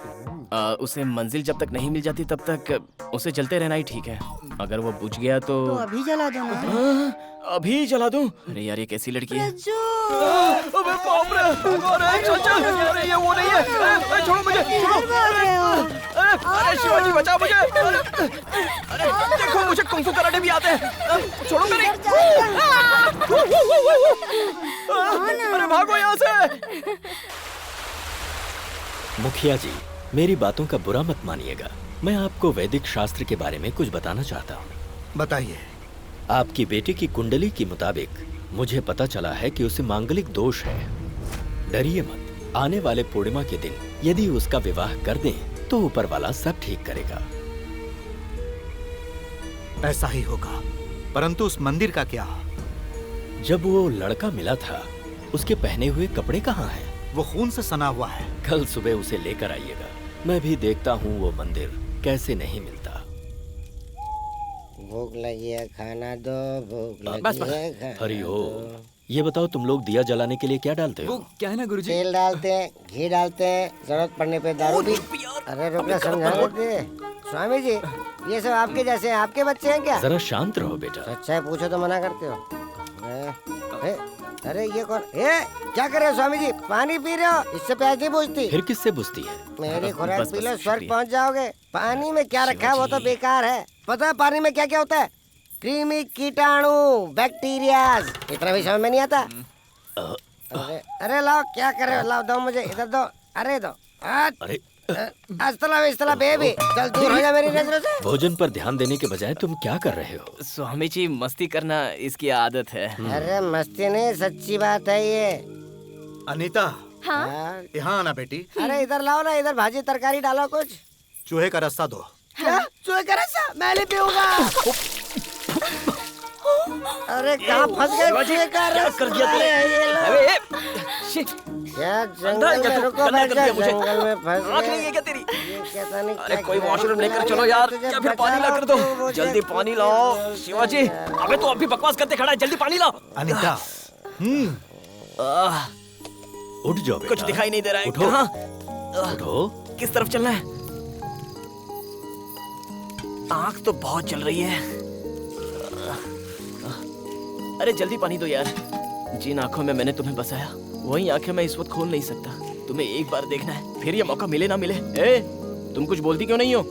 उसे मंजिल जब तक नहीं मिल जाती तब तक उसे जलते रहना ही ठीक है। अगर वो बुझ गया तो अभी जला दो ना। अभी जला दूं? अरे यार, ये कैसी लड़की है? अबे बाप रे! अरे चल चल, अरे ये वो नहीं है। अरे छोड़ो मुझे, छोड़ो। अरे शिवाजी बचाओ मुझे। अरे देखो, मुझे कुंफू कराटे भी आते हैं। छोड़ो मेरी। अरे भागो यहाँ से। मुखिया जी, मेरी बातों का बुरा मत मानिएगा। मैं आपको वैदिक शास्त्र के बारे में कुछ बताना चाहता हूँ। बताइए। आपकी बेटी की कुंडली के मुताबिक मुझे पता चला है कि उसे मांगलिक दोष है। डरिए मत, आने वाले पूर्णिमा के दिन यदि उसका विवाह कर दें तो ऊपर वाला सब ठीक करेगा। ऐसा ही होगा, परंतु उस मंदिर का क्या? जब वो लड़का मिला था, उसके पहने हुए कपड़े कहाँ हैं? वो खून से सना हुआ है। कल सुबह उसे लेकर आइएगा। मैं भी देखता हूँ वो मंदिर कैसे नहीं मिलता। भूख लगी है, खाना दो। भूख लगी है, हरि ओम। ये बताओ, तुम लोग दिया जलाने के लिए क्या डालते हो? क्या है ना गुरुजी? तेल डालते हैं, घी डालते हैं, जरूरत पड़ने पे दारू भी। अरे रुकना, समझा देते। स्वामी जी, ये सब आपके जैसे हैं? आपके बच्चे हैं क्या? जरा शांत रहो बेटा। सच्चाई पूछो तो मना करते हो। अरे ये कौन? क्या कर रहे हो स्वामी जी? पानी पी रहे हो? इससे प्यास नहीं बुझती? फिर किससे बुझती है? मेरी खुराक पी लो, स्वर्ग पहुंच जाओगे। पानी में क्या रखा है वो तो बेकार है। पता है पानी में क्या क्या होता है? कृमि, कीटाणु, बैक्टीरिया। इतना भी समझ में नहीं आता। अरे लाओ, क्या कर रहे हो? लाओ, दो मुझे, इधर दो। अरे दो। अरे अस्सलाम बेबी, चल दूर हो जा मेरी नजरों से। भोजन पर ध्यान देने के बजाय तुम क्या कर रहे हो? स्वामी जी, मस्ती करना इसकी आदत है। अरे मस्ती नहीं, सच्ची बात है ये। अनीता, हाँ? यहाँ आना बेटी। अरे इधर लाओ ना, इधर भाजी तरकारी डालो कुछ। चूहे का रास्ता दो। क्या? चूहे का रस्सा? मैं नहीं पीऊंगा। अरे कहाँ फंस गए? चूहे का रस्सा क्या जंगल में? रुको, बैठ जा। जंगल में फंस गए क्या तेरी? अरे कोई वॉशरूम लेकर चलो यार, या फिर पानी ला कर दो। जल्दी पानी लाओ शिवाजी। अबे तो अभी बकवास करते खड़ा है, जल्दी पानी लाओ। अनीता, उठ जाओ बेटा। कुछ दिखाई नहीं दे रहा है। उठो। कहाँ? उठो। किस तरफ चलना है? आँख तो बहुत चल रही है। अरे जल्दी पानी दो यार। जिन आंखों में मैंने तुम्हें बसाया वही आंखें मैं इस वक्त खोल नहीं सकता। तुम्हें एक बार देखना है, फिर ये मौका मिले ना मिले। तुम कुछ बोलती क्यों नहीं हो?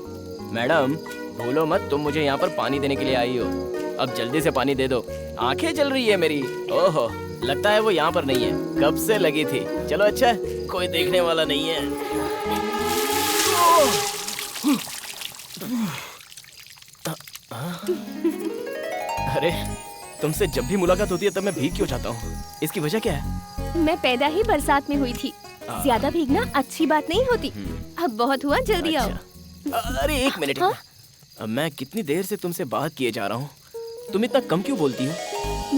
मैडम भूलो मत, तुम मुझे यहाँ पर पानी देने के लिए आई हो। अब जल्दी से पानी दे दो, आंखें जल रही है मेरी। ओहो, लगता है वो यहाँ पर नहीं है, कब से लगी थी। चलो अच्छा, कोई देखने वाला नहीं है। अरे तुमसे जब भी मुलाकात होती है तब मैं भीग क्यों जाता हूँ? इसकी वजह क्या है? मैं पैदा ही बरसात में हुई थी। ज्यादा भीगना अच्छी बात नहीं होती। अब बहुत हुआ, जल्दी आओ। अरे एक मिनट। अब मैं कितनी देर से तुमसे बात किए जा रहा हूँ, तुम इतना कम क्यों बोलती हो?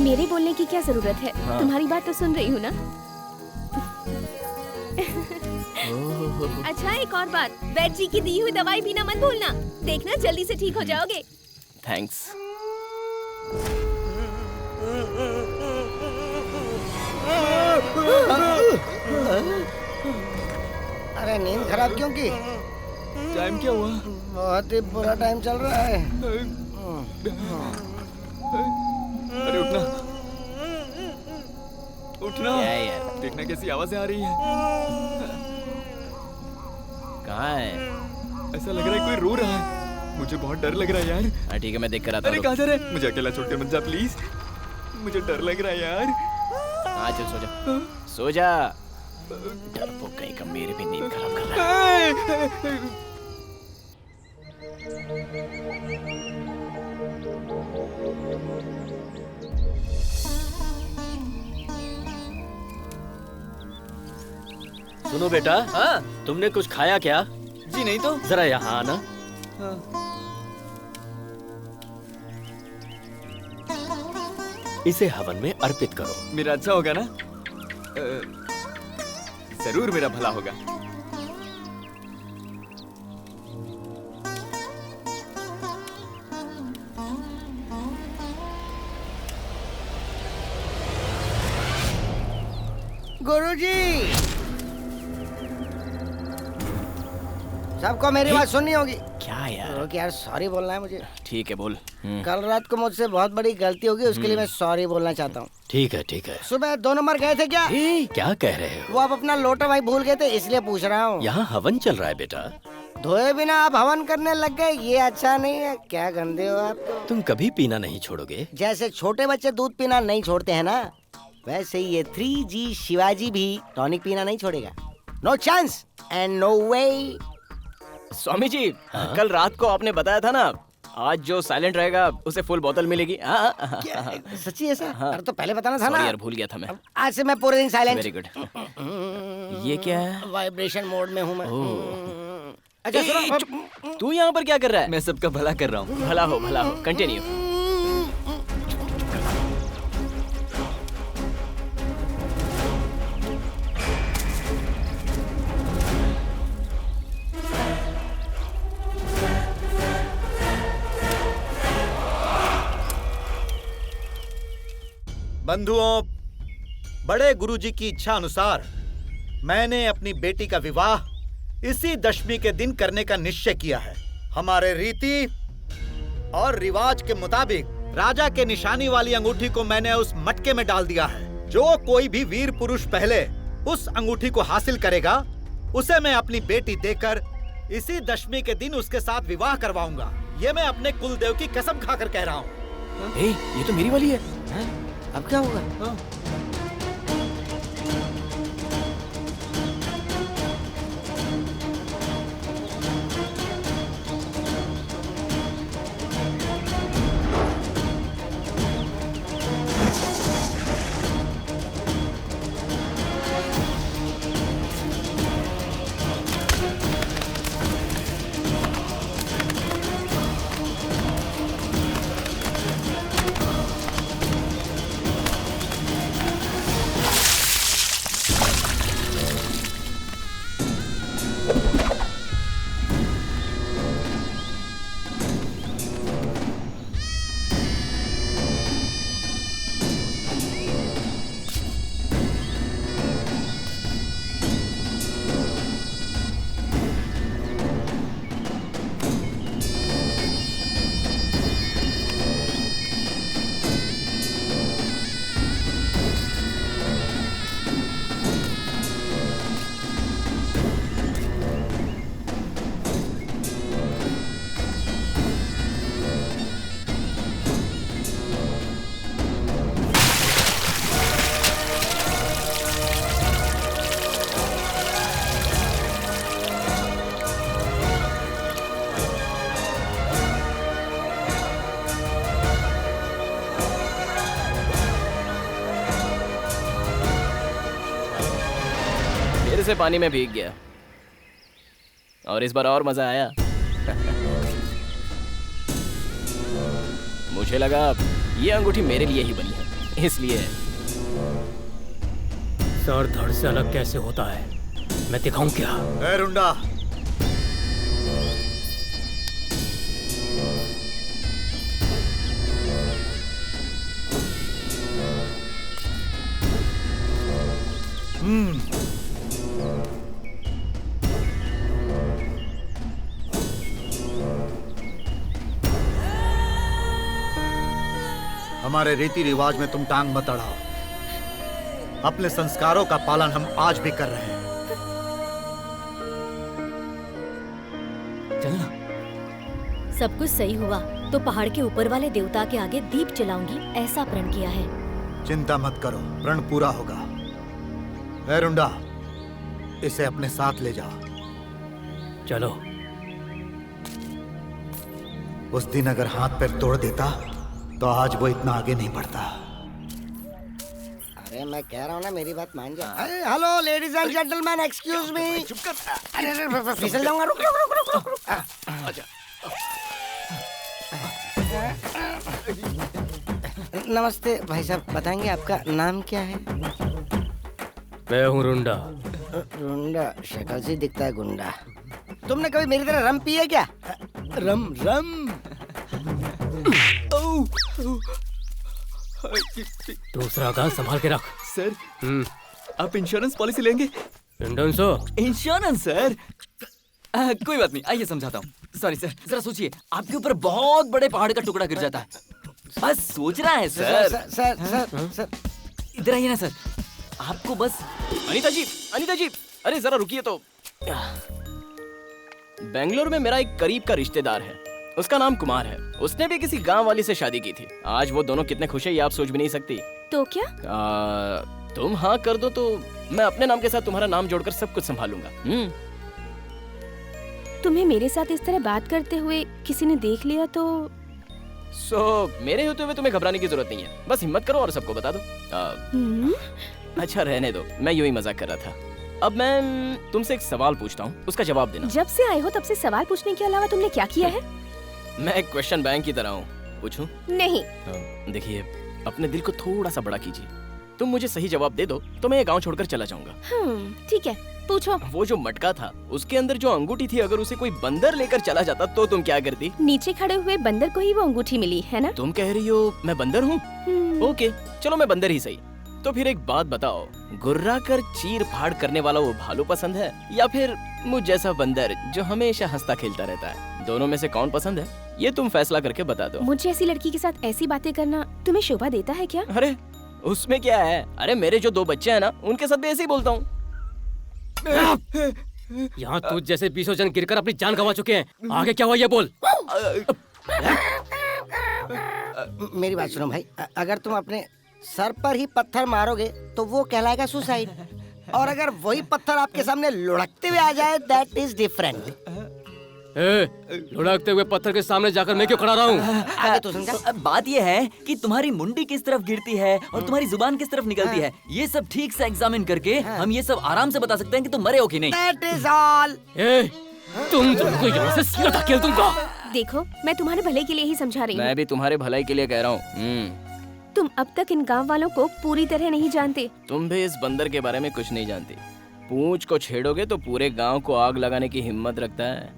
मेरे बोलने की क्या जरूरत है? तुम्हारी बात तो सुन रही हूँ ना। अच्छा एक और बात, वैद्य जी की दी हुई दवाई पीना मत भूलना। देखना जल्दी से ठीक हो जाओगे। थैंक्स। अरे नींद खराब क्यों की? टाइम क्या हुआ? बहुत ही बुरा टाइम चल रहा है। अरे उठना, उठना। यार देखना कैसी आवाजें आ रही हैं। कहाँ है? ऐसा लग रहा है कोई रो रहा है। मुझे बहुत डर लग रहा है यार। हाँ ठीक है, मैं देख कर आता हूँ। अरे कहाँ जा रहे हैं? मुझे अकेला छोड़ के मत जा प्लीज, मुझे डर लग रहा है यार। हाँ चल सो जा, सो जा। डरपोक कहीं का, मेरे भी नींद खराब कर रहा है। सुनो बेटा, तुमने कुछ खाया क्या? जी नहीं तो। जरा यहाँ आना। इसे हवन में अर्पित करो। मेरा अच्छा होगा ना? जरूर मेरा भला होगा। गुरुजी, सबको मेरी बात सुननी होगी। क्या यार? यार सॉरी बोलना है मुझे। ठीक है बोल। कल रात को मुझसे बहुत बड़ी गलती होगी, उसके लिए मैं सॉरी बोलना चाहता हूँ। ठीक है ठीक है। सुबह 2 नंबर गए थे क्या? क्या कह रहे हो? वो आप अपना लोटा भाई भूल गए थे, इसलिए पूछ रहा हूँ। यहाँ हवन चल रहा है बेटा। धोए बिना आप हवन करने लग गए, ये अच्छा नहीं है। क्या गंदे हो आप तो। तुम कभी पीना नहीं छोड़ोगे? जैसे छोटे बच्चे दूध पीना नहीं छोड़ते हैं ना, वैसे ये 3G शिवाजी भी टॉनिक पीना नहीं छोड़ेगा। नो चांस एंड नो वे। स्वामी जी, कल रात को आपने बताया था ना, आज जो साइलेंट रहेगा उसे फुल बोतल मिलेगी। सच्ची ऐसा? अरे तो पहले बताना था ना। यार भूल गया था मैं। आज से मैं पूरे दिन साइलेंट। Very good. ये क्या है? वाइब्रेशन मोड में हूँ मैं। अच्छा सुनो, तू यहाँ पर क्या कर रहा है? मैं सबका भला कर रहा हूँ। भला हो भला हो, कंटिन्यू। बंधुओं, बड़े गुरुजी की इच्छा अनुसार मैंने अपनी बेटी का विवाह इसी दशमी के दिन करने का निश्चय किया है। हमारे रीति और रिवाज के मुताबिक राजा के निशानी वाली अंगूठी को मैंने उस मटके में डाल दिया है। जो कोई भी वीर पुरुष पहले उस अंगूठी को हासिल करेगा, उसे मैं अपनी बेटी देकर इसी दशमी के दिन उसके साथ विवाह करवाऊंगा। ये मैं अपने कुलदेव की कसम खाकर कह रहा हूँ। ये तो मेरी वाली है। अब क्या होगा? से पानी में भीग गया और इस बार और मजा आया। मुझे लगा ये अंगूठी मेरे लिए ही बनी है, इसलिए। सर धड़ से अलग कैसे होता है, मैं दिखाऊं क्या? ए रुंडा, हमारे रीति रिवाज में तुम टांग मत अड़ाओ। अपने संस्कारों का पालन हम आज भी कर रहे हैं। चलना। सब कुछ सही हुआ तो पहाड़ के ऊपर वाले देवता के आगे दीप जलाऊंगी, ऐसा प्रण किया है। चिंता मत करो, प्रण पूरा होगा। ए रुंडा, इसे अपने साथ ले जाओ। चलो। उस दिन अगर हाथ पैर तोड़ देता तो आज वो इतना आगे नहीं बढ़ता। अरे मैं कह रहा हूँ ना, मेरी बात मान जा। अरे hello ladies and gentleman, excuse me. चुप कर। अरे फिसल जाऊंगा, रुक रुक रुक रुक रुक। आजा। नमस्ते भाई साहब, बताएंगे आपका नाम क्या है? मैं हूँ रुंडा। रुंडा शक्ल से दिखता है गुंडा। तुमने कभी मेरी तरह रम पी है क्या? रम रम। दूसरा काम संभाल के रख। सर, आप इंश्योरेंस पॉलिसी लेंगे? Insurance sir? कोई बात नहीं, आइए समझाता हूँ। सॉरी सर, जरा सोचिए, आपके ऊपर बहुत बड़े पहाड़ का टुकड़ा गिर जाता है। बस सोच रहा है सर। सर इधर आइए ना सर, आपको बस। अनीता जी, अरे जरा रुकिए तो। बेंगलोर में मेरा एक करीब का रिश्तेदार है, उसका नाम कुमार है। उसने भी किसी गांव वाली से शादी की थी। आज वो दोनों कितने खुश है ये आप सोच भी नहीं सकती। तो क्या? तुम हाँ कर दो तो मैं अपने नाम के साथ तुम्हारा नाम जोड़कर सब कुछ संभालूंगा। तुम्हें मेरे साथ इस तरह बात करते हुए किसी ने देख लिया तो? मेरे होते हुए तुम्हें घबराने की जरूरत नहीं है, बस हिम्मत करो और सबको बता दो। अच्छा रहने दो, मैं यूं ही मजाक कर रहा था। अब मैं तुमसे एक सवाल पूछता हूँ, उसका जवाब देना। जब से आए हो तब से सवाल पूछने के अलावा तुमने क्या किया है? मैं एक क्वेश्चन बैंक की तरह हूँ, पूछूं? नहीं। देखिए, अपने दिल को थोड़ा सा बड़ा कीजिए। तुम मुझे सही जवाब दे दो तो मैं ये गांव छोड़कर चला जाऊंगा। ठीक है, पूछो। वो जो मटका था, उसके अंदर जो अंगूठी थी, अगर उसे कोई बंदर लेकर चला जाता तो तुम क्या करती? नीचे खड़े हुए बंदर को ही वो अंगूठी मिली है ना? तुम कह रही हो मैं बंदर हूँ? ओके, चलो मैं बंदर ही सही। तो फिर एक बात बताओ, गुर्रा कर चीर फाड़ करने वाला वो भालू पसंद है या फिर मुझ जैसा बंदर जो हमेशा हंसता खेलता रहता है? दोनों में से कौन पसंद है? ये तुम फैसला करके बता दो। मुझे ऐसी लड़की के साथ ऐसी बातें करना तुम्हें शोभा देता है क्या? अरे उसमें क्या है? अरे मेरे जो 2 बच्चे हैं ना, उनके साथ भी ऐसे ही बोलता हूँ। यहाँ तुझ जैसे 20 जन गिरकर अपनी जान गंवा चुके हैं। आगे क्या हुआ ये बोल। मेरी बात सुनो भाई, अगर तुम अपने सर पर ही पत्थर मारोगे तो वो कहलाएगा सुसाइड, और अगर वही पत्थर आपके सामने लुढ़कते हुए आ जाए, दैट इज डिफरेंट। लुढ़कते हुए पत्थर के सामने जाकर मैं क्यों खड़ा रहा हूँ? आगे तो समझा। बात ये है कि तुम्हारी मुंडी किस तरफ गिरती है और तुम्हारी जुबान किस तरफ निकलती है, ये सब ठीक से एग्जामिन करके हम ये सब आराम से बता सकते हैं कि तुम मरे हो कि नहीं। That is all. तुमको यहाँ से सीधा धकेल दूंगा। देखो, मैं तुम्हारे भले के लिए ही समझा रही हूँ। मैं भी तुम्हारे भलाई के लिए कह रहा हूँ। तुम अब तक इन गांव वालों को पूरी तरह नहीं जानते। तुम भी इस बंदर के बारे में कुछ नहीं जानती। पूंछ को छेड़ोगे तो पूरे गांव को आग लगाने की हिम्मत रखता है।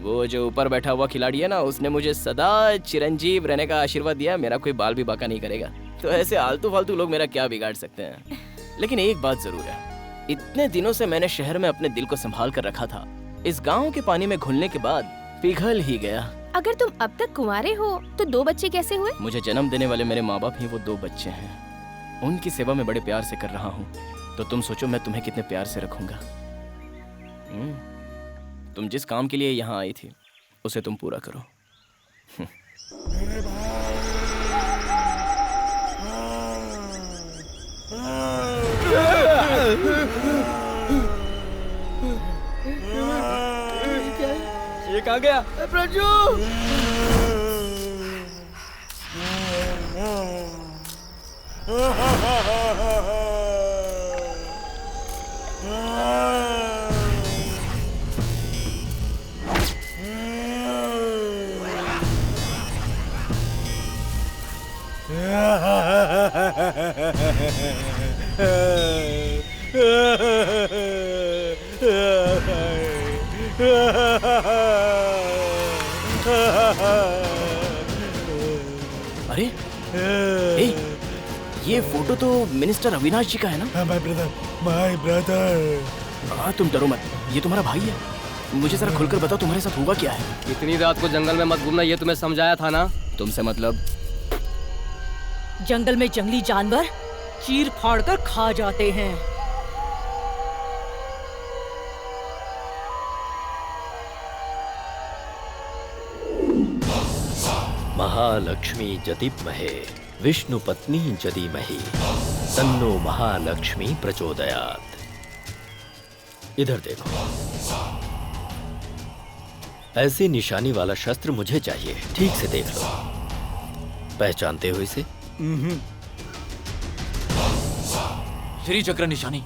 वो जो ऊपर बैठा हुआ खिलाड़ी है ना, उसने मुझे सदा चिरंजीव रहने का आशीर्वाद दिया। मेरा कोई बाल भी बाका नहीं करेगा। तो ऐसे आलतू फालतू लोग मेरा क्या बिगाड़ सकते हैं? लेकिन एक बात जरूर है, इतने दिनों से मैंने शहर में अपने दिल को संभाल कर रखा था। इस गांव के पानी में घुलने के बाद पिघल ही गया। अगर तुम अब तक कुंवारे हो तो 2 बच्चे कैसे हुए? मुझे जन्म देने वाले मेरे माँ बाप ही वो 2 बच्चे हैं। उनकी सेवा मैं बड़े प्यार से कर रहा हूँ। तो तुम सोचो मैं तुम्हें कितने प्यार से रखूंगा। तुम जिस काम के लिए यहाँ आई थी उसे तुम पूरा करो। ये कहाँ गया? प्रजू! अरे ये फोटो तो मिनिस्टर अविनाश जी का है ना? My brother. तुम डरो मत, ये तुम्हारा भाई है। मुझे जरा खुलकर बताओ तुम्हारे साथ हुआ क्या है? इतनी रात को जंगल में मत घूमना, ये तुम्हें समझाया था ना। तुमसे मतलब? जंगल में जंगली जानवर चीर फाड़ कर खा जाते हैं। महालक्ष्मी जतिमहे विष्णु पत्नी जदीमहि तन्नो महालक्ष्मी प्रचोदयात्। इधर देखो, ऐसी निशानी वाला शस्त्र मुझे चाहिए। ठीक से देख लो, पहचानते हो इसे? श्री चक्र निशानी।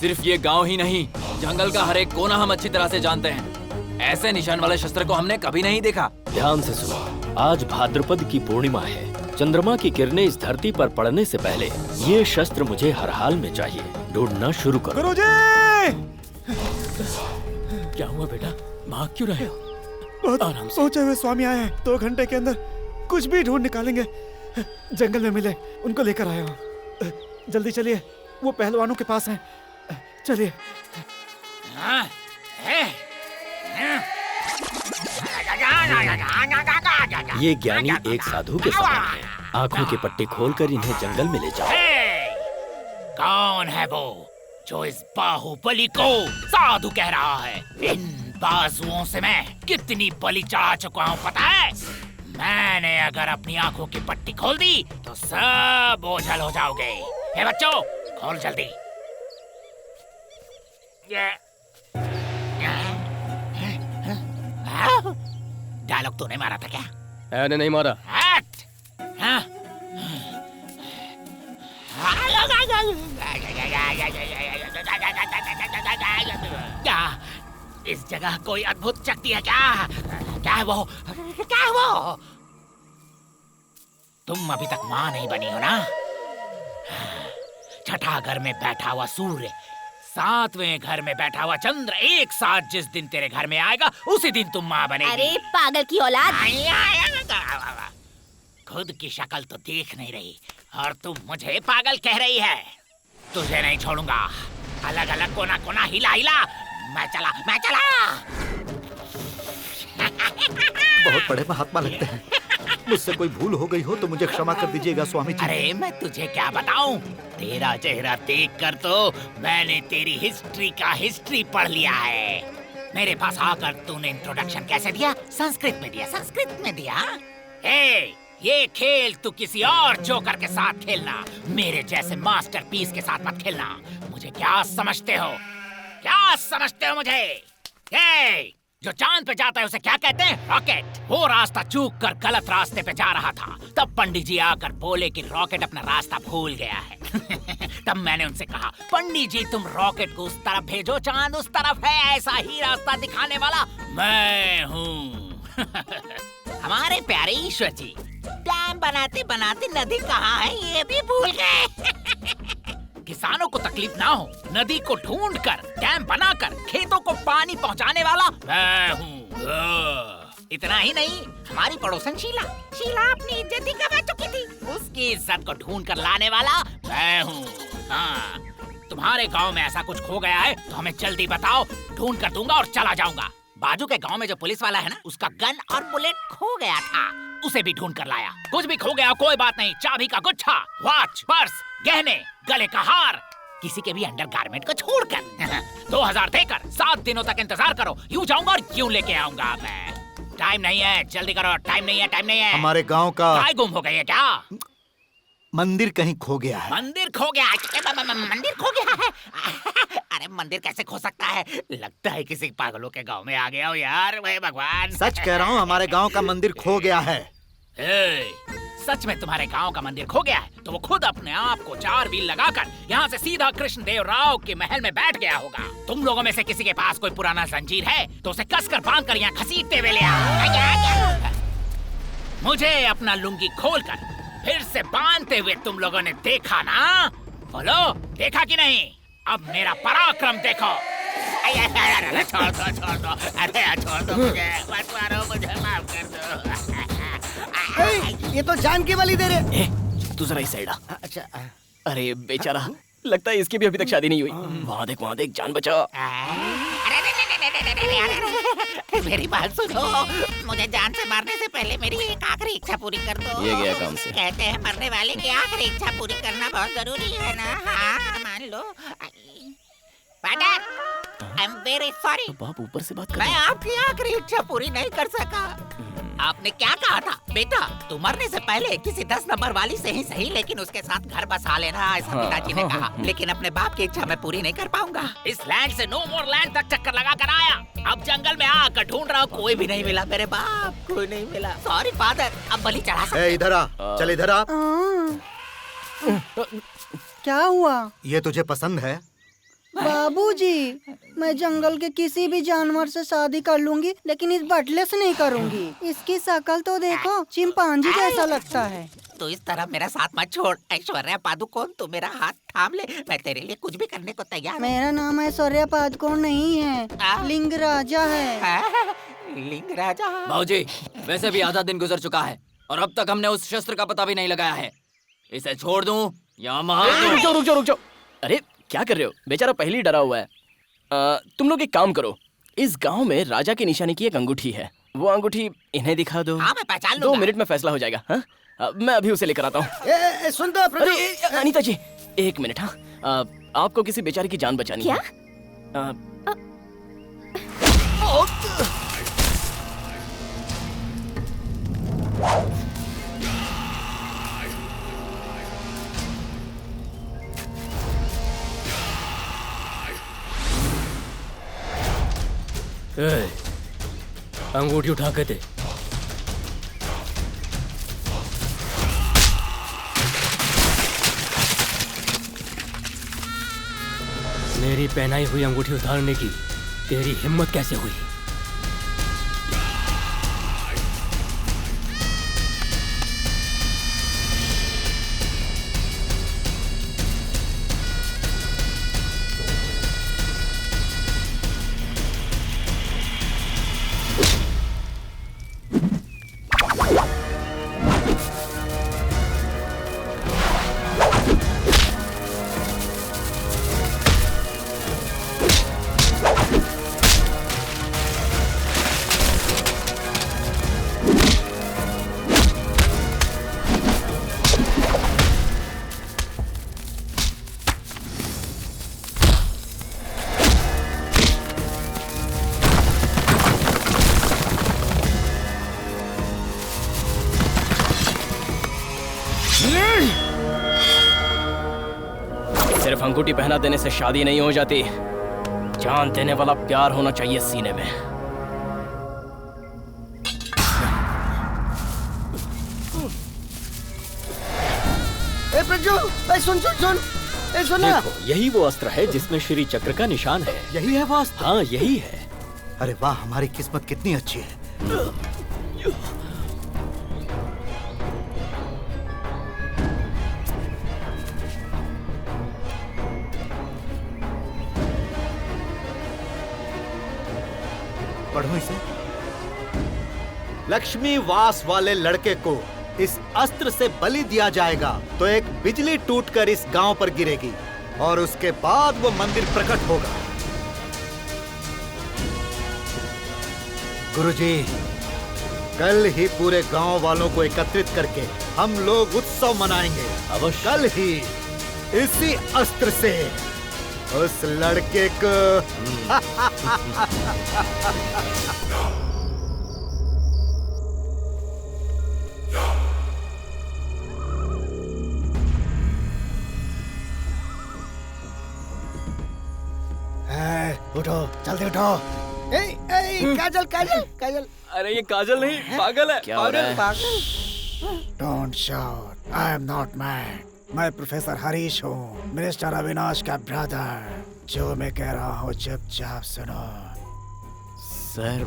सिर्फ ये गांव ही नहीं, जंगल का हर एक कोना हम अच्छी तरह से जानते हैं। ऐसे निशान वाले शस्त्र को हमने कभी नहीं देखा। ध्यान से सुनो, आज भाद्रपद की पूर्णिमा है। चंद्रमा की किरणें इस धरती पर पड़ने से पहले ये शस्त्र मुझे हर हाल में चाहिए। ढूंढना शुरू करो। गुरुजी! क्या हुआ बेटा, भाग क्यों रहे हो? बहुत सोचे हुए स्वामी आए हैं। 2 घंटे के अंदर कुछ भी ढूंढ निकालेंगे। जंगल में मिले, उनको लेकर आया हूँ। जल्दी चलिए, वो पहलवानों के पास हैं। चलिए। ये ज्ञानी एक साधु के समान है। आंखों के पट्टे खोलकर इन्हें जंगल में ले जाओ। कौन है वो जो इस बाहुबली को साधु कह रहा है? इन बाजुओं से मैं कितनी बलि चढ़ा चुका हूँ पता है? मैंने अगर अपनी आंखों की पट्टी खोल दी तो सब ओझल हो जाओगे। हे बच्चों, खोल जल्दी। डायलॉग तूने मारा था क्या? मैंने नहीं मारा। क्या इस जगह कोई अद्भुत शक्ति है क्या? क्या है वो? क्या है वो? तुम अभी तक माँ नहीं बनी हो ना? छठा घर में बैठा हुआ सूर्य, 7वें घर में बैठा हुआ चंद्र एक साथ जिस दिन तेरे घर में आएगा उसी दिन तुम माँ बनेगी। अरे पागल की औलाद! खुद की शक्ल तो देख नहीं रही और तुम मुझे पागल कह रही है। तुझे नहीं छोड़ूंगा। अलग अलग कोना कोना हिला हिला। मैं चला। बहुत बड़े महात्मा लगते हैं। मुझसे कोई भूल हो गई हो तो मुझे क्षमा कर दीजिएगा स्वामी जी। अरे मैं तुझे क्या बताऊं, तेरा चेहरा देखकर तो मैंने तेरी हिस्ट्री का हिस्ट्री पढ़ लिया है। मेरे पास आकर तूने इंट्रोडक्शन कैसे दिया? संस्कृत में दिया, संस्कृत में दिया। ये खेल तू किसी और जोकर के साथ खेलना, मेरे जैसे मास्टरपीस के साथ मत खेलना। मुझे क्या समझते हो, क्या समझते हो मुझे? जो चांद पे जाता है उसे क्या कहते हैं? रॉकेट। वो रास्ता चूक कर गलत रास्ते पे जा रहा था, तब पंडित जी आकर बोले कि रॉकेट अपना रास्ता भूल गया है। तब मैंने उनसे कहा, पंडित जी तुम रॉकेट को उस तरफ भेजो, चांद उस तरफ है, ऐसा ही रास्ता दिखाने वाला मैं हूँ। हमारे प्यारे ईश्वर जी, डैम बनाते बनाते नदी कहाँ है ये भी भूल गए। किसानों को तकलीफ ना हो, नदी को ढूंढकर डैम बनाकर खेतों को पानी पहुंचाने वाला मैं हूँ। इतना ही नहीं, हमारी पड़ोसन शीला अपनी इज्जत ही गवा चुकी थी, उसकी इज्जत को ढूंढ कर लाने वाला मैं हूँ। हाँ, तुम्हारे गांव में ऐसा कुछ खो गया है तो हमें जल्दी बताओ, ढूंढ कर दूंगा और चला जाऊंगा। बाजू के गांव में जो पुलिस वाला है ना, उसका गन और बुलेट खो गया था, उसे भी ढूंढ कर लाया। कुछ भी खो गया कोई बात नहीं, चाबी का गुच्छा, वॉच, पर्स, गहने, गले का हार, किसी के भी अंडरगारमेंट को छोड़कर 2000 देकर 7 दिनों तक इंतजार करो, यूं जाऊंगा और यूं लेके आऊंगा मैं। टाइम नहीं है, जल्दी करो, टाइम नहीं है, टाइम नहीं है। हमारे गांव का गाय गुम हो गई है क्या? मंदिर कहीं खो गया है। मंदिर खो गया? मंदिर खो गया है? अरे मंदिर कैसे खो सकता है? लगता है किसी पागलों के गांव में आ गया हो यार। मैं भगवान सच कह रहा हूँ, हमारे गांव का मंदिर खो गया है। सच में तुम्हारे गांव का मंदिर खो गया है तो वो खुद अपने आप को 4 व्हील लगाकर यहाँ से सीधा कृष्णदेव राव के महल में बैठ गया होगा। तुम लोगों में से किसी के पास कोई पुराना जंजीर है तो उसे कसकर बांधकर यहाँ घसीटते हुए ले आओ। मुझे अपना लुंगी खोलकर फिर से बांधते हुए तुम लोगों ने देखा ना? बोलो, देखा कि नहीं? अब मेरा पराक्रम देखो। अरे छोड़ दो, अरे छोड़ दो मुझे, मत मारो मुझे, माफ कर दो। ये तो जान की बलि दे रहे। तू जरा इस साइड आ। अच्छा। अरे बेचारा, लगता है इसकी भी अभी तक शादी नहीं हुई। वहाँ देख, जान बचा। मेरी बात सुनो, मुझे जान से मारने से पहले मेरी एक आखिरी इच्छा पूरी कर दो। ये गया काम से। कहते हैं मरने वाले की आखिरी इच्छा पूरी करना बहुत जरूरी है ना? हाँ, मान लो। Father, I am very sorry. बाप ऊपर से बात कर। मैं आपकी आखिरी इच्छा पूरी नहीं कर सका। आपने क्या कहा था बेटा? तू मरने से पहले किसी 10 नंबर वाली से ही सही, लेकिन उसके साथ घर बसा लेना, ऐसा पिताजी ने कहा। लेकिन अपने बाप की इच्छा मैं पूरी नहीं कर पाऊंगा। इस लैंड से नो मोर लैंड तक चक्कर लगा कर आया, अब जंगल में आकर ढूंढ रहा हूँ, कोई भी नहीं मिला मेरे बाप, कोई नहीं मिला। सॉरी फादर, अब बलि चढ़ा सकते। इधर आ, चल इधर आ। क्या हुआ? ये तुझे पसंद है? बाबूजी, मैं जंगल के किसी भी जानवर से शादी कर लूंगी, लेकिन इस बटले से नहीं करूंगी। इसकी शक्ल तो देखो, चिंपांजी जैसा लगता है। तो इस तरह मेरा साथ मत छोड़। ऐश्वर्या पादुकोण, तू मेरा हाथ थाम ले, मैं तेरे लिए कुछ भी करने को तैयार हूँ। मेरा नाम ऐश्वर्या पादुकोण नहीं है, लिंग राजा है। लिंग राजा? बाबूजी, वैसे भी आधा दिन गुजर चुका है और अब तक हमने उस शस्त्र का पता भी नहीं लगाया है। इसे छोड़ दूं या मार दूं? रुक जाओ। अरे क्या कर रहे हो? बेचारा पहले ही डरा हुआ है। तुम लोग एक काम करो, इस गांव में राजा की निशानी की एक अंगूठी है, वो अंगूठी इन्हें दिखा दो। हाँ, मैं पहचान लूंगा। 2 मिनट में फैसला हो जाएगा। हाँ, मैं अभी उसे लेकर आता हूँ। सुन तो प्रभु। अनीता जी, 1 मिनट। हाँ, आपको किसी बेचारे की जान बचानी है। अंगूठी उठा के दे। मेरी पहनाई हुई अंगूठी उतारने की तेरी हिम्मत कैसे हुई? अंगूठी पहना देने से शादी नहीं हो जाती। जान देने वाला प्यार होना चाहिए सीने में। ए प्रज्जू, सुन सुन सुन, सुन ना। देखो, यही वो अस्त्र है जिसमें श्री चक्र का निशान है। यही है वो अस्त्र? हाँ, यही है। अरे वाह, हमारी किस्मत कितनी अच्छी है। पढ़ो इसे। लक्ष्मी वास वाले लड़के को इस अस्त्र से बलि दिया जाएगा तो एक बिजली टूटकर इस गांव पर गिरेगी और उसके बाद वो मंदिर प्रकट होगा। गुरुजी, कल ही पूरे गांव वालों को एकत्रित करके हम लोग उत्सव मनाएंगे। अवश्य। कल ही इसी अस्त्र से उस लड़के को उठो, जल्दी उठो। काजल काजल काजल। अरे ये काजल नहीं, पागल है। क्या हो रहा है? पागल। Don't shout, I am not mad. मैं प्रोफेसर हरीश हूँ, मिनिस्टर अविनाश का ब्रदर। जो मैं कह रहा हूँ चुपचाप सुनो। सर,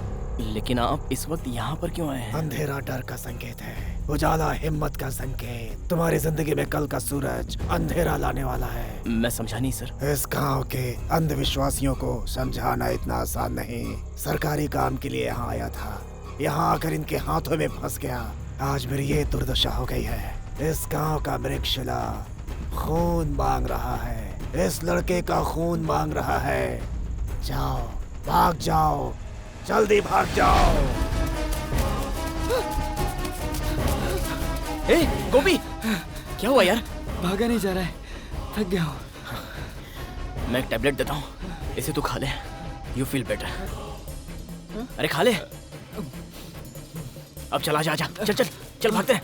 लेकिन आप इस वक्त यहाँ पर क्यों आए हैं? अंधेरा डर का संकेत है, उजाला हिम्मत का संकेत। तुम्हारी जिंदगी में कल का सूरज अंधेरा लाने वाला है। मैं समझा नहीं सर। इस गांव के अंधविश्वासियों को समझाना इतना आसान नहीं। सरकारी काम के लिए यहाँ आया था, यहाँ आकर इनके हाथों में फंस गया। आज मेरी ये दुर्दशा हो गई है। इस गांव का मृगशिला खून मांग रहा है, इस लड़के का खून मांग रहा है। जाओ, भाग जाओ, जल्दी भाग जाओ। ए, गोपी, क्या हुआ यार? भागा नहीं जा रहा है, थक गया हूँ। मैं एक टैबलेट देता हूँ, इसे तू खा ले। You feel better. अरे खा ले। अब चला जा, चल चल चल, भागते हैं।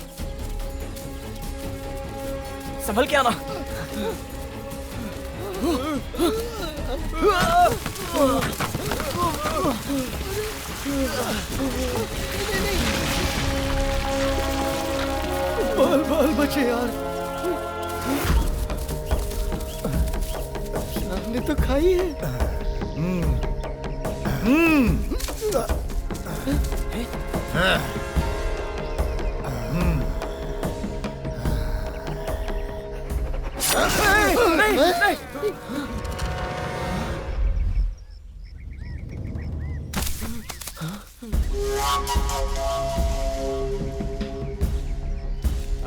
संभल के आना। बाल बाल बचे यार। हमने तो खाई है।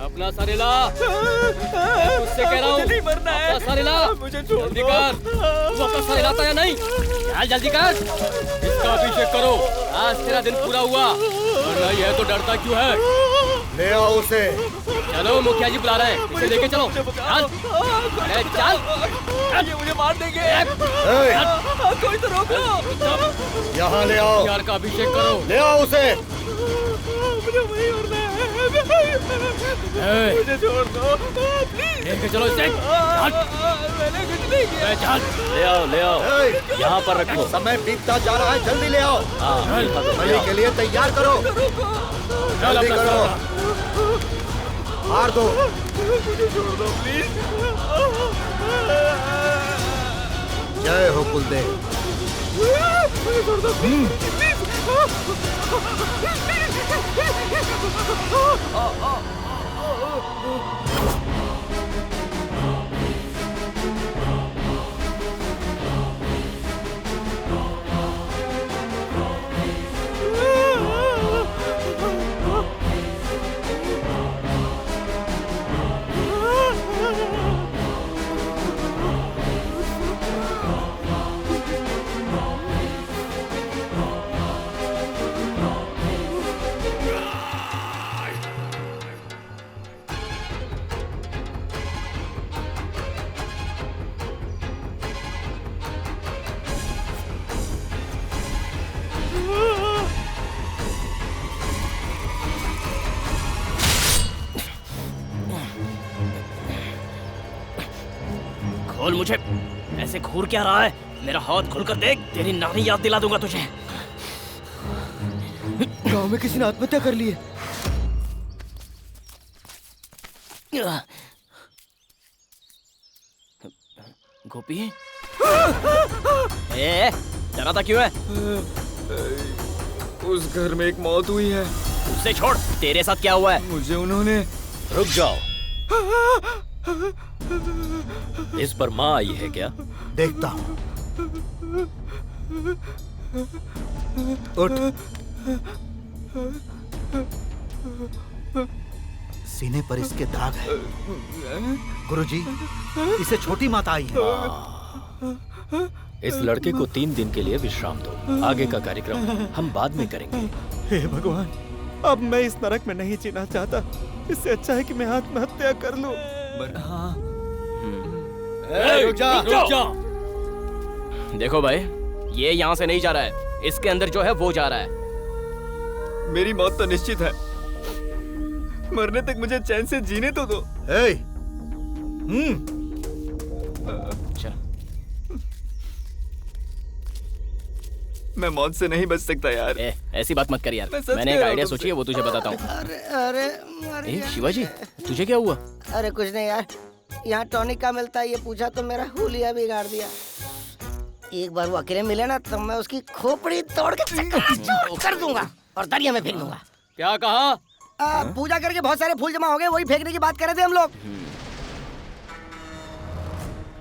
अपना सरेला, उससे कह रहा हूँ नहीं मरना है। अपना सरेला, मुझे छोड़ जल्दी दो। कर। तू अपना सरेला था या नहीं? चल जल्दी कर, इसका अभिषेक करो। आज तेरा दिन पूरा हुआ, वरना यह तो डरता क्यों है? ले आओ उसे। चलो, मुखिया जी बुला रहे हैं, इसे लेके चलो। चल, अरे चल, ये मुझे मार देंगे। कोई तो रोक लो। यहाँ ले आओ। यार का अभिषेक करो। ले आओ उसे। मुझे वही मरना है। मुझे छोड़ दो, प्लीज। लेके चलो इसे। मैंने कुछ नहीं किया। चल, ले आओ। यहाँ पर रखो। समय बीतता जा रहा है, जल्दी ले आओ। हाँ, बलि के लिए तैयार करो। जल्दी करो, मार दो। मुझे छोड़ दो प्लीज। जय हो कुलदेव। मुझे छोड़ दो प्लीज। बोल मुझे, ऐसे घूर क्या रहा है? मेरा हाथ खुलकर देख, तेरी नानी याद दिला दूंगा तुझे। गांव में किसी ने आत्महत्या कर ली है। गोपी, ए, डराता क्यों है? उस घर में एक मौत हुई है। उसे छोड़, तेरे साथ क्या हुआ है? मुझे उन्होंने। रुक जाओ। इस पर माँ आई है क्या? देखता हूँ। उठ। सीने पर इसके दाग है। गुरुजी, इसे छोटी माता आई है। इस लड़के को 3 दिन के लिए विश्राम दो। आगे का कार्यक्रम हम बाद में करेंगे। हे भगवान, अब मैं इस नरक में नहीं जीना चाहता। इससे अच्छा है कि मैं आत्महत्या कर लूं। रुक जा। देखो भाई, ये यहाँ से नहीं जा रहा है। इसके अंदर जो है वो जा रहा है। मेरी मौत तो निश्चित है। मरने तक मुझे चैन से जीने तो दो। चल। मैं मौत से नहीं बच सकता यार। ऐसी बात मत कर यार। मैंने एक आइडिया सोची है, वो तुझे बताता हूँ। अरे शिवाजी, तुझे क्या हुआ? अरे कुछ नहीं यार, यहाँ टॉनिक का मिलता है, ये पूछा तो मेरा हुलिया बिगाड़ दिया। एक बार वो अकेले मिले ना, तब मैं उसकी खोपड़ी तोड़ के चकनाचूर कर दूंगा और दरिया में फेंक दूंगा। क्या कहा? पूजा करके बहुत सारे फूल जमा हो गए, वही फेंकने की बात कर रहे थे हम लोग।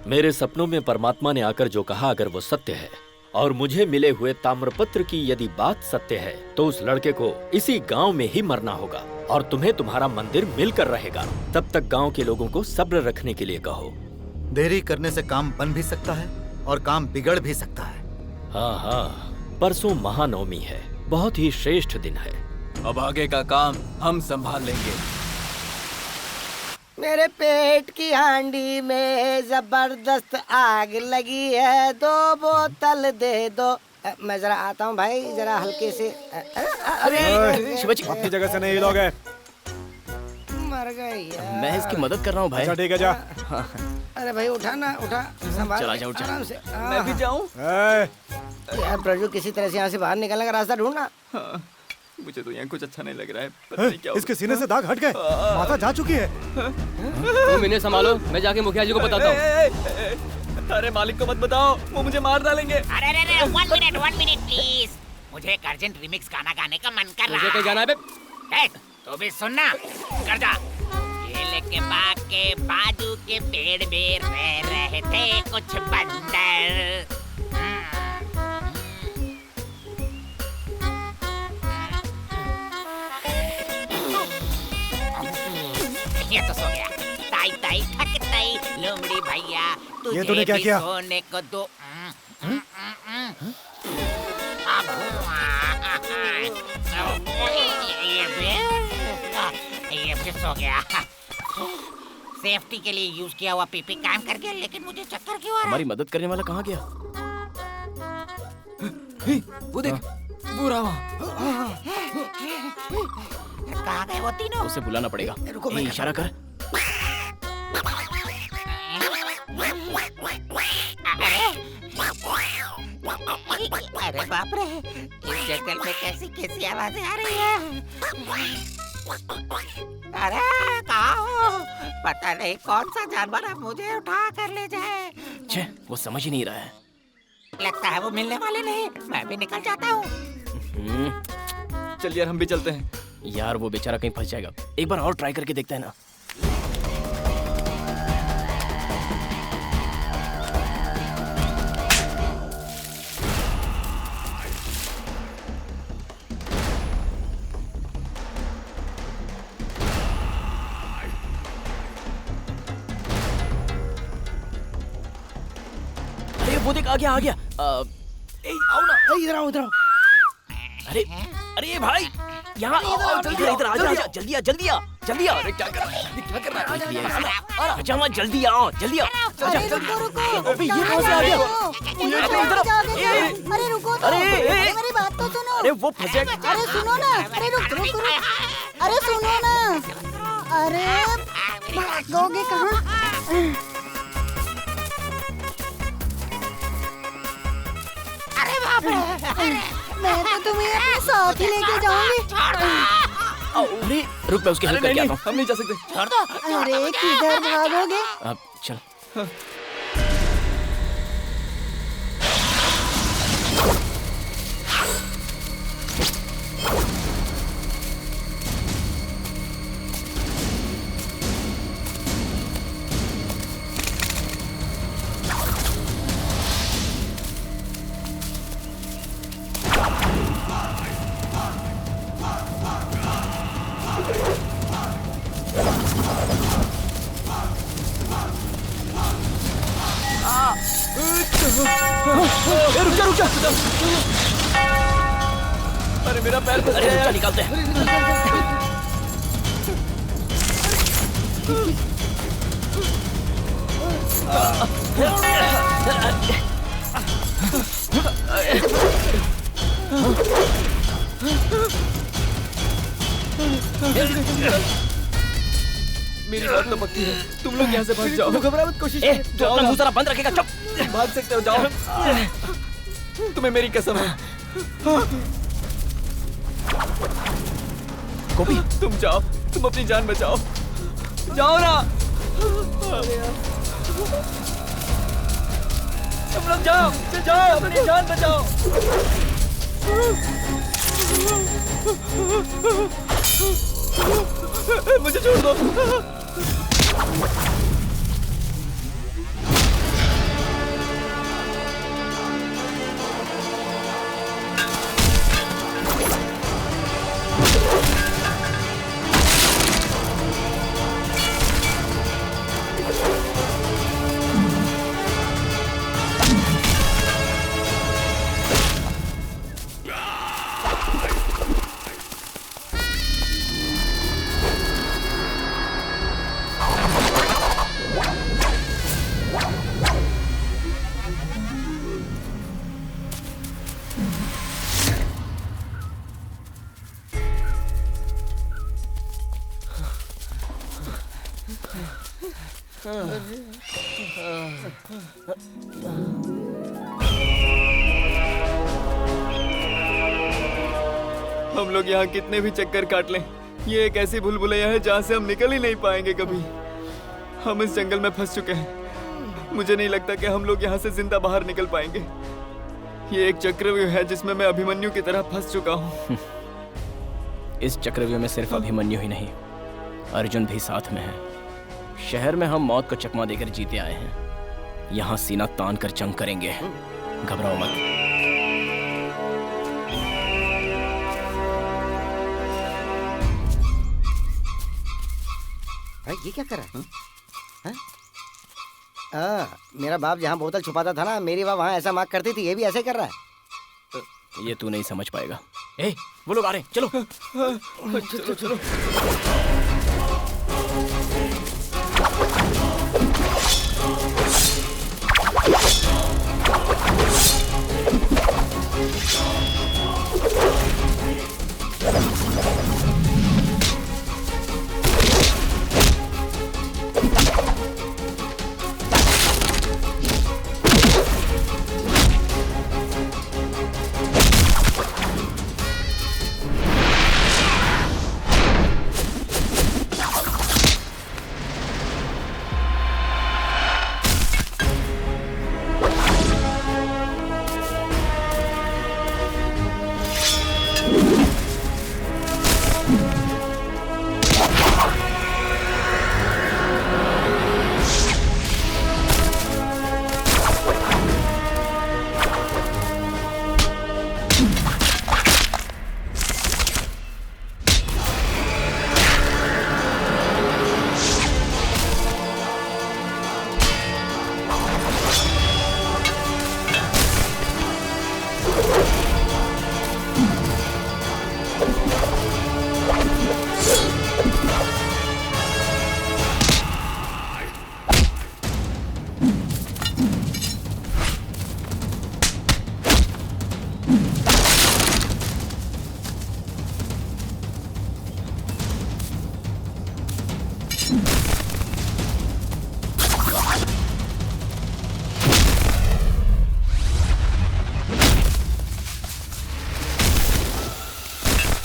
मेरे सपनों में परमात्मा ने आकर जो कहा, अगर वो सत्य है और मुझे मिले हुए ताम्रपत्र की यदि बात सत्य है, तो उस लड़के को इसी गांव में ही मरना होगा और तुम्हें तुम्हारा मंदिर मिलकर रहेगा। तब तक गांव के लोगों को सब्र रखने के लिए कहो। देरी करने से काम बन भी सकता है और काम बिगड़ भी सकता है। हाँ, परसों महानवमी है, बहुत ही श्रेष्ठ दिन है। अब आगे का काम हम संभाल लेंगे। मेरे पेट की हांडी में जबरदस्त आग लगी है, 2 बोतल दे दो। मैं जरा आता हूँ भाई, जरा हल्के से। अरे शिवाजी, अपनी जगह से नहीं हिलोगे। मर गई यार। मैं इसकी मदद कर रहा हूँ भाई। अच्छा ठीक है, जा। अरे भाई उठा ना, उठा, संभाल। चला जा, उठ। आराम से। मैं भी जाऊँ? यार प्रजू, किसी तरह से यहाँ से बाहर निकलने का रास्ता ढूंढना। मुझे तो यहाँ कुछ अच्छा नहीं लग रहा है। पता नहीं क्या इसके सीने से दाग हट गए, माता जा चुकी है। तुम इन्हें संभालो, मैं जाके मुखिया जी को बताता हूँ। अरे मालिक को मत बताओ, वो मुझे मार डालेंगे। अरे 1 मिनट प्लीज। मुझे एक अर्जेंट रिमिक्स गाना गाने का मन कर रहा है। मुझे कहीं जाना है बे? तो भी सुनना, कर जा। केले के बाग के बाजू के पेड़ में रह रहे थे कुछ बंदर। ये तो सो गया। ताई ताई थक ताई लोमड़ी भैया, ये तूने क्या किया? सोने को दो। ये भी सो गया। सेफ्टी के लिए यूज किया हुआ पीपी काम कर गया, लेकिन मुझे चक्कर क्यों आ रहा है? हमारी मदद करने वाला कहाँ गया? वो देख, वो रहा। कहाँ गए वो तीनों? उसे बुलाना पड़ेगा। इशारा कर। अरे बाप रे, इस जंगल में कैसी कैसी आवाजें आ रही है। अरे कहाँ हो? पता नहीं कौन सा जानवर अब मुझे उठा कर ले जाए। छे, वो समझ ही नहीं रहा है। लगता है वो मिलने वाले नहीं। मैं भी निकल जाता हूँ। चल यार, हम भी चलते हैं। यार वो बेचारा कहीं फंस जाएगा। एक बार और ट्राई करके देखते हैं ना। अरे वो देख, आ गया आ गया। आओ ना, इधर आओ, इधर आओ। अरे अरे भाई, यहाँ आओ, जल्दी इधर आ जा, जल्दी आ, जल्दी आ, जल्दी आ। अरे क्या कर रहा है, क्या कर रहा है? अच्छा मत, जल्दी आओ, जल्दी आओ। अबे ये कहाँ से आ गया? अरे रुको तो, मेरी बात तो सुनो। अरे वो फंस गया। अरे सुनो ना, अरे रुक। अरे सुनो ना, अरे भागोगे कहाँ? मैं तो तुम्हें अपने साथ ही लेके जाऊंगी। अरे रुक, मैं उसकी हेल्प करके आता हूँ। हम नहीं जा सकते। छोड़ दो। अरे किधर भागोगे? अब चल। रुक जा। अरे मेरा पैर फंस गया यार। निकालते हैं। मेरी बात तो पक्की है, तुम लोग यहाँ से भाग जाओ। घबरा मत, कोशिश तो अपना मुंह जरा बंद रखेगा। चुप। भाग सकते हो, जाओ। तुम्हें मेरी कसम है। गोपी, तुम जाओ, तुम अपनी जान बचाओ। जाओ ना। तुम लोग जाओ, अपनी जान बचाओ। मुझे छोड़ दो। हम लोग यहाँ कितने भी चक्कर काट लें, ये एक ऐसी भूलभुलैया है जहाँ से हम निकल ही नहीं पाएंगे कभी। हम इस जंगल में फंस चुके हैं। मुझे नहीं लगता कि हम लोग यहाँ से जिंदा बाहर निकल पाएंगे। ये एक चक्रव्यूह है जिसमें मैं अभिमन्यु की तरह फंस चुका हूँ। इस चक्रव्यूह में सिर्फ अभिमन्यु ही नहीं, अर्जुन भी साथ में है। शहर में हम मौत को चकमा देकर जीते आए हैं। यहाँ सीना तान कर जंग करेंगे। घबराओ मत। ये क्या कर रहा है? मेरा बाप जहाँ बोतल छुपाता था ना, मेरी माँ वहाँ ऐसा मार्क करती थी, ये भी ऐसे कर रहा है। ये तू नहीं समझ पाएगा। ए, वो लोग आ रहे हैं, चलो। चलो चलो।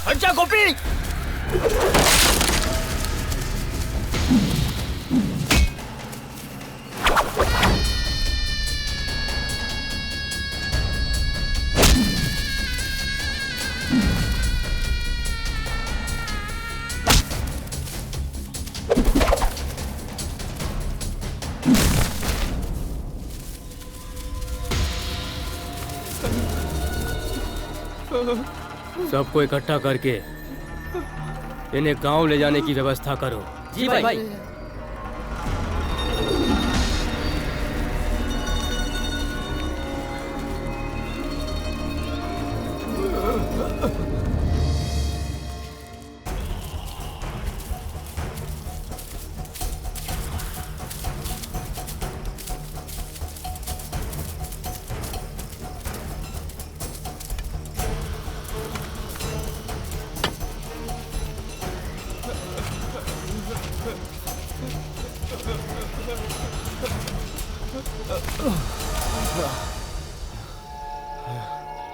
हट जा गोपी। सबको इकट्ठा करके इन्हें गांव ले जाने की व्यवस्था करो। जी भाई।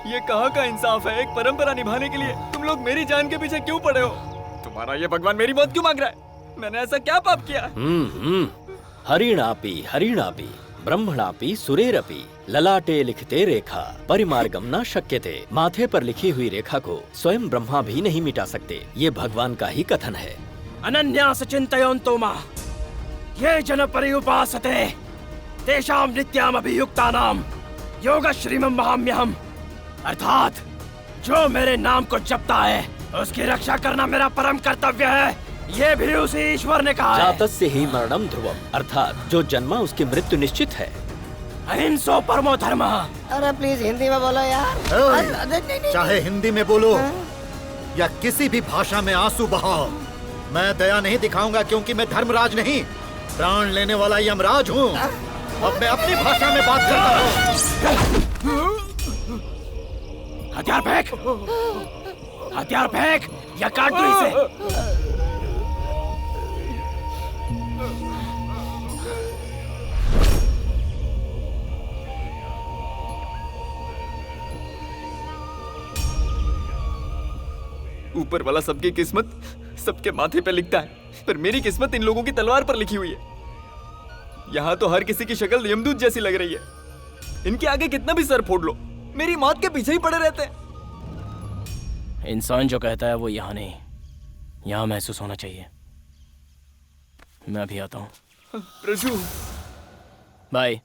ये कहाँ का इंसाफ है? एक परंपरा निभाने के लिए तुम लोग मेरी जान के पीछे क्यों पड़े हो? तुम्हारा ये भगवान मेरी मौत क्यों मांग रहा है? मैंने ऐसा क्या पाप किया? हरिणापि हरिणापि ब्रह्मणापि सुरेरपि ललाटे लिखते रेखा परिमार्गम न शक्यते। माथे पर लिखी हुई रेखा को स्वयं ब्रह्मा भी नहीं मिटा सकते। ये भगवान का ही कथन है। अनन्यास चिन्तयन्तो मां ये जन पर्युपासते तेषां नित्याम अभियुक्तानां योगश्रीमं वहाम्यहम्। अर्थात जो मेरे नाम को जपता है उसकी रक्षा करना मेरा परम कर्तव्य है। ये भी उसी ईश्वर ने कहा है। जातस्य ही मरणम ध्रुवम, अर्थात जो जन्मा उसकी मृत्यु निश्चित है। अहिंसो परमो धर्मः। अरे प्लीज हिंदी में बोलो यार। चाहे हिंदी में बोलो या किसी भी भाषा में आंसू बहाओ, मैं दया नहीं दिखाऊंगा, क्योंकि मैं धर्मराज नहीं, प्राण लेने वाला यमराज हूँ। अब मैं अपनी भाषा में बात करता हूँ। हथियार फेंक, हथियार फेंक या काट दो इसे। ऊपर वाला सबकी किस्मत सबके माथे पे लिखता है, पर मेरी किस्मत इन लोगों की तलवार पर लिखी हुई है। यहाँ तो हर किसी की शक्ल यमदूत जैसी लग रही है। इनके आगे कितना भी सर फोड़ लो, मेरी मौत के पीछे ही पड़े रहते हैं। इंसान जो कहता है वो यहाँ नहीं, यहाँ महसूस होना चाहिए। मैं अभी आता हूँ। प्रजू भाई,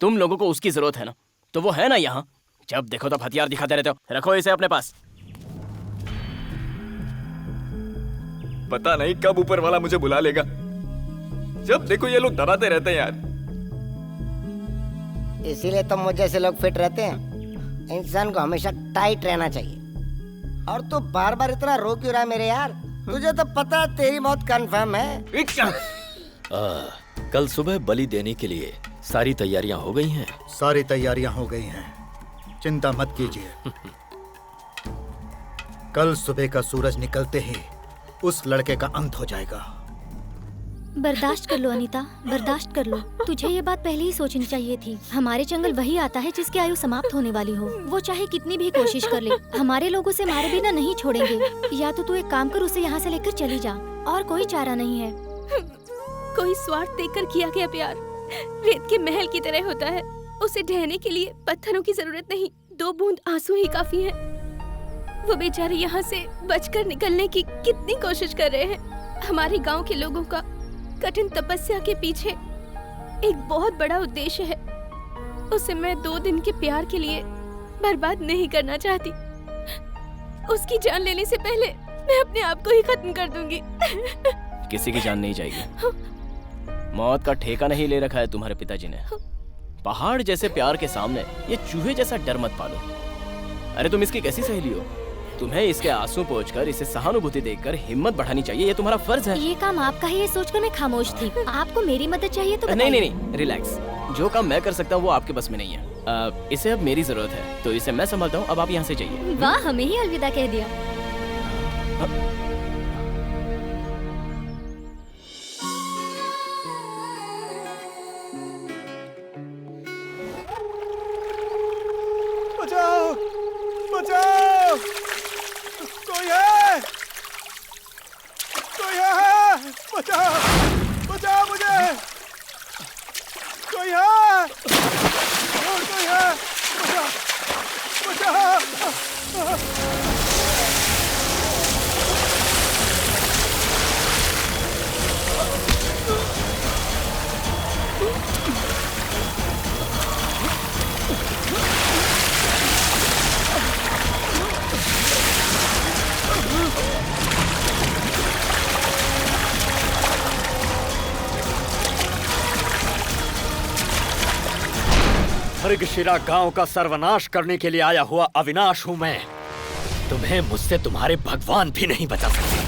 तुम लोगों को उसकी जरूरत है ना, तो वो है ना यहाँ। जब देखो तब हथियार दिखाते रहते हो। रखो इसे अपने पास। पता नहीं कब ऊपर वाला मुझे बुला लेगा। जब देखो ये लोग डराते रहते हैं यार। इसीलिए तो मुझ जैसे लोग फिट रहते हैं। इंसान को हमेशा टाइट रहना चाहिए। और तू बार बार इतना रो क्यों रहा है मेरे यार? तुझे तो पता है तेरी मौत कंफर्म है। कल सुबह बलि देने के लिए सारी तैयारियां हो गई हैं। सारी तैयारियां हो गई हैं, चिंता मत कीजिए। कल सुबह का सूरज निकलते ही उस लड़के का अंत हो जाएगा। बर्दाश्त कर लो अनीता, बर्दाश्त कर लो। तुझे ये बात पहले ही सोचनी चाहिए थी। हमारे जंगल वही आता है जिसकी आयु समाप्त होने वाली हो। वो चाहे कितनी भी कोशिश कर ले, हमारे लोगों से मारे बिना नहीं छोड़ेंगे। या तो तू एक काम कर, उसे यहाँ से लेकर चली जा, और कोई चारा नहीं है। कोई स्वार्थ देखकर किया गया प्यार रेत के महल की तरह होता है। उसे ढहने के लिए पत्थरों की जरूरत नहीं, 2 बूंद आंसू ही काफी है। वो बेचारे यहाँ से बचकर निकलने की कितनी कोशिश कर रहे हैं। हमारे गांव के लोगों का कठिन तपस्या के पीछे एक बहुत बड़ा उद्देश्य है। उसे मैं 2 दिन के प्यार के लिए बर्बाद नहीं करना चाहती। उसकी जान लेने से पहले मैं अपने आप को ही खत्म कर दूंगी। किसी की जान नहीं जाएगी। मौत का ठेका नहीं ले रखा है तुम्हारे पिताजी ने। पहाड़ जैसे प्यार के सामने ये चूहे जैसा डर मत पालो। अरे तुम इसकी कैसी सहेली हो? तुम्हें इसके आंसू पोंछकर इसे सहानुभूति देकर हिम्मत बढ़ानी चाहिए। ये तुम्हारा फर्ज है। ये काम आपका है, ये सोचकर मैं खामोश थी। आपको मेरी मदद चाहिए तो नहीं नहीं नहीं, रिलैक्स। जो काम मैं कर सकता हूँ वो आपके बस में नहीं है। इसे अब मेरी जरूरत है, तो इसे मैं संभालता हूँ। अब आप यहाँ से जाइए। वाह, हमें ही अलविदा कह दिया। बचाओ, बचाओ, कोई है? मृगशिरा गांव का सर्वनाश करने के लिए आया हुआ अविनाश हूं मैं। तुम्हें मुझसे तुम्हारे भगवान भी नहीं बचा सकते।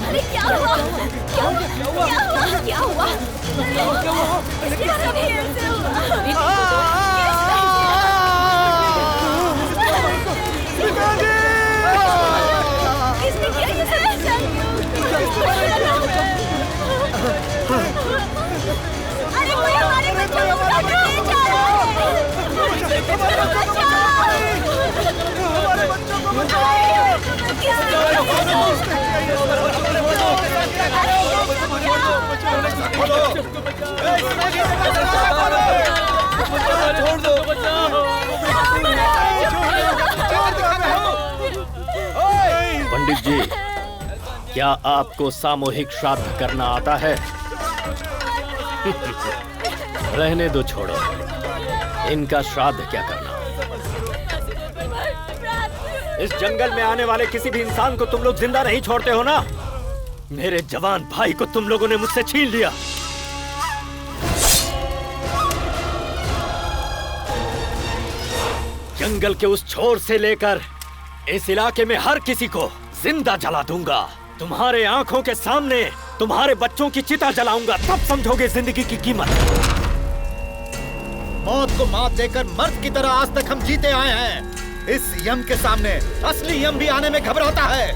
अरे क्या हुआ? क्या हुआ? क्या हुआ? इसके सब ऐसे इसने क्या ये सब अरे कोई हमारे बच्चों को उठा के ले जा रहा है। हमारे बच्चों को बचाओ। पंडित जी, क्या आपको सामूहिक श्राद्ध करना आता है? रहने दो, छोड़ो। इनका श्राद्ध क्या करना। इस जंगल में आने वाले किसी भी इंसान को तुम लोग जिंदा नहीं छोड़ते हो ना? मेरे जवान भाई को तुम लोगों ने मुझसे छीन लिया। जंगल के उस छोर से लेकर इस इलाके में हर किसी को जिंदा जला दूंगा। तुम्हारे आंखों के सामने तुम्हारे बच्चों की चिता जलाऊंगा, तब समझोगे जिंदगी की कीमत। मौत को मात देकर मर्द की तरह आज तक हम जीते आए हैं। इस यम के सामने असली यम भी आने में घबराता है।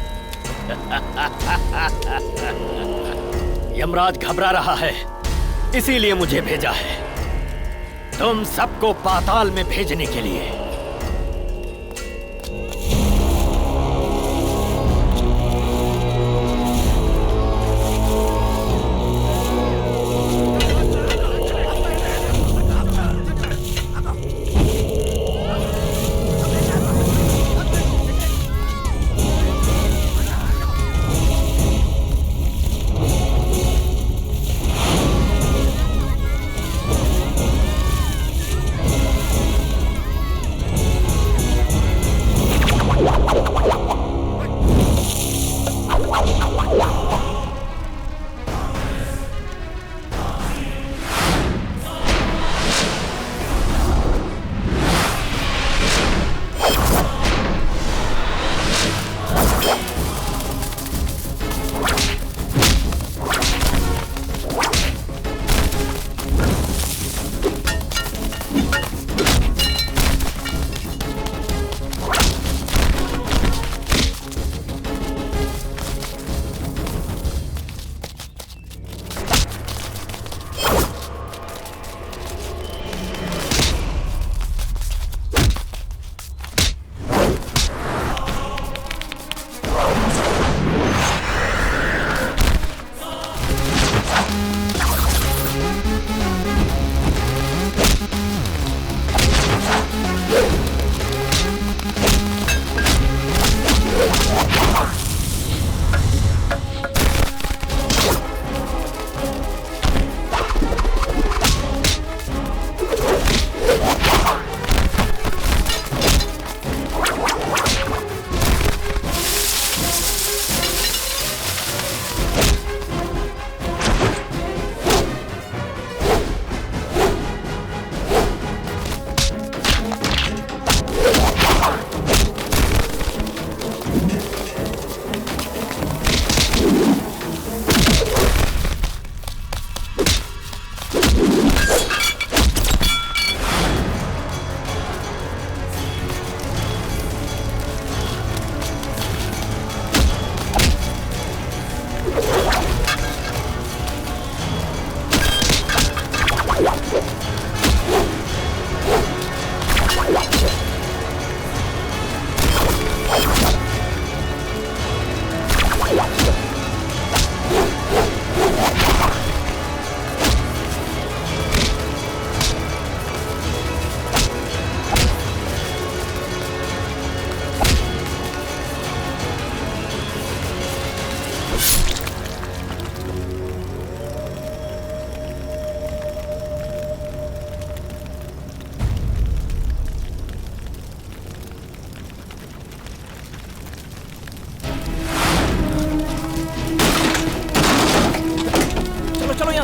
यमराज घबरा रहा है, इसीलिए मुझे भेजा है तुम सबको पाताल में भेजने के लिए।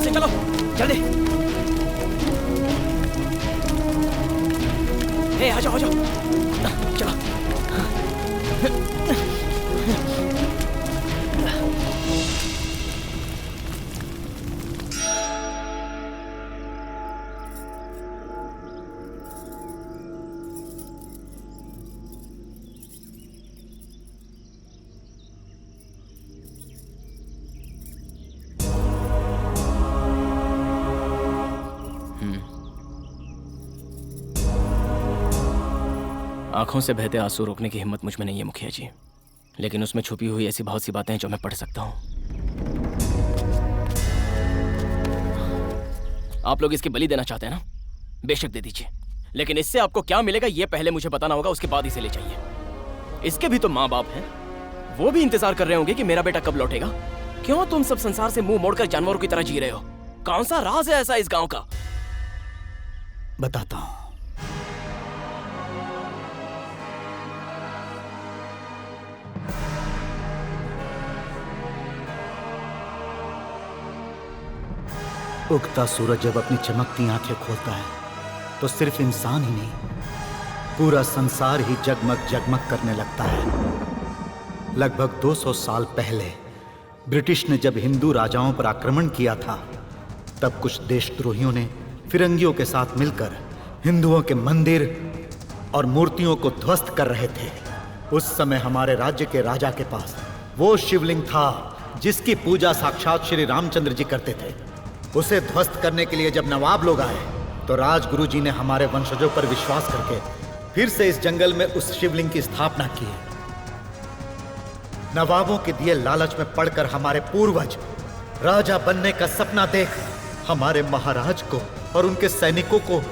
यहाँ से, चलो जल्दी। ए, आ जाओ, आ जाओ, चलो। आंखों से बहते आंसू रोकने की हिम्मत मुझ में नहीं है मुखिया जी, लेकिन उसमें छुपी हुई ऐसी बहुत सी बातें हैं जो मैं पढ़ सकता हूं। आप लोग इसकी बलि देना चाहते हैं ना? बेशक दे दीजिए, लेकिन इससे आपको क्या मिलेगा ये पहले मुझे बताना होगा, उसके बाद इसे ले जाइए। इसके भी तो माँ बाप हैं, वो भी इंतजार कर रहे होंगे कि मेरा बेटा कब लौटेगा। क्यों तुम सब संसार से मुंह मोड़कर जानवरों की तरह जी रहे हो? कौन सा राज है ऐसा इस गांव का? बताता हूं। उगता सूरज जब अपनी चमकती आंखें खोलता है तो सिर्फ इंसान ही नहीं, पूरा संसार ही जगमग जगमग करने लगता है। लगभग 200 साल पहले ब्रिटिश ने जब हिंदू राजाओं पर आक्रमण किया था, तब कुछ देशद्रोहियों ने फिरंगियों के साथ मिलकर हिंदुओं के मंदिर और मूर्तियों को ध्वस्त कर रहे थे। उस समय हमारे राज्य के राजा के पास वो शिवलिंग था जिसकी पूजा साक्षात श्री रामचंद्र जी करते थे। उसे ध्वस्त करने के लिए जब नवाब लोग आए तो राजगुरु जी ने हमारे वंशजों पर विश्वास करके फिर से इस जंगल में उस शिवलिंग की स्थापना की। नवाबों के दिए लालच में पड़कर हमारे पूर्वज राजा बनने का सपना देख हमारे महाराज को और उनके सैनिकों को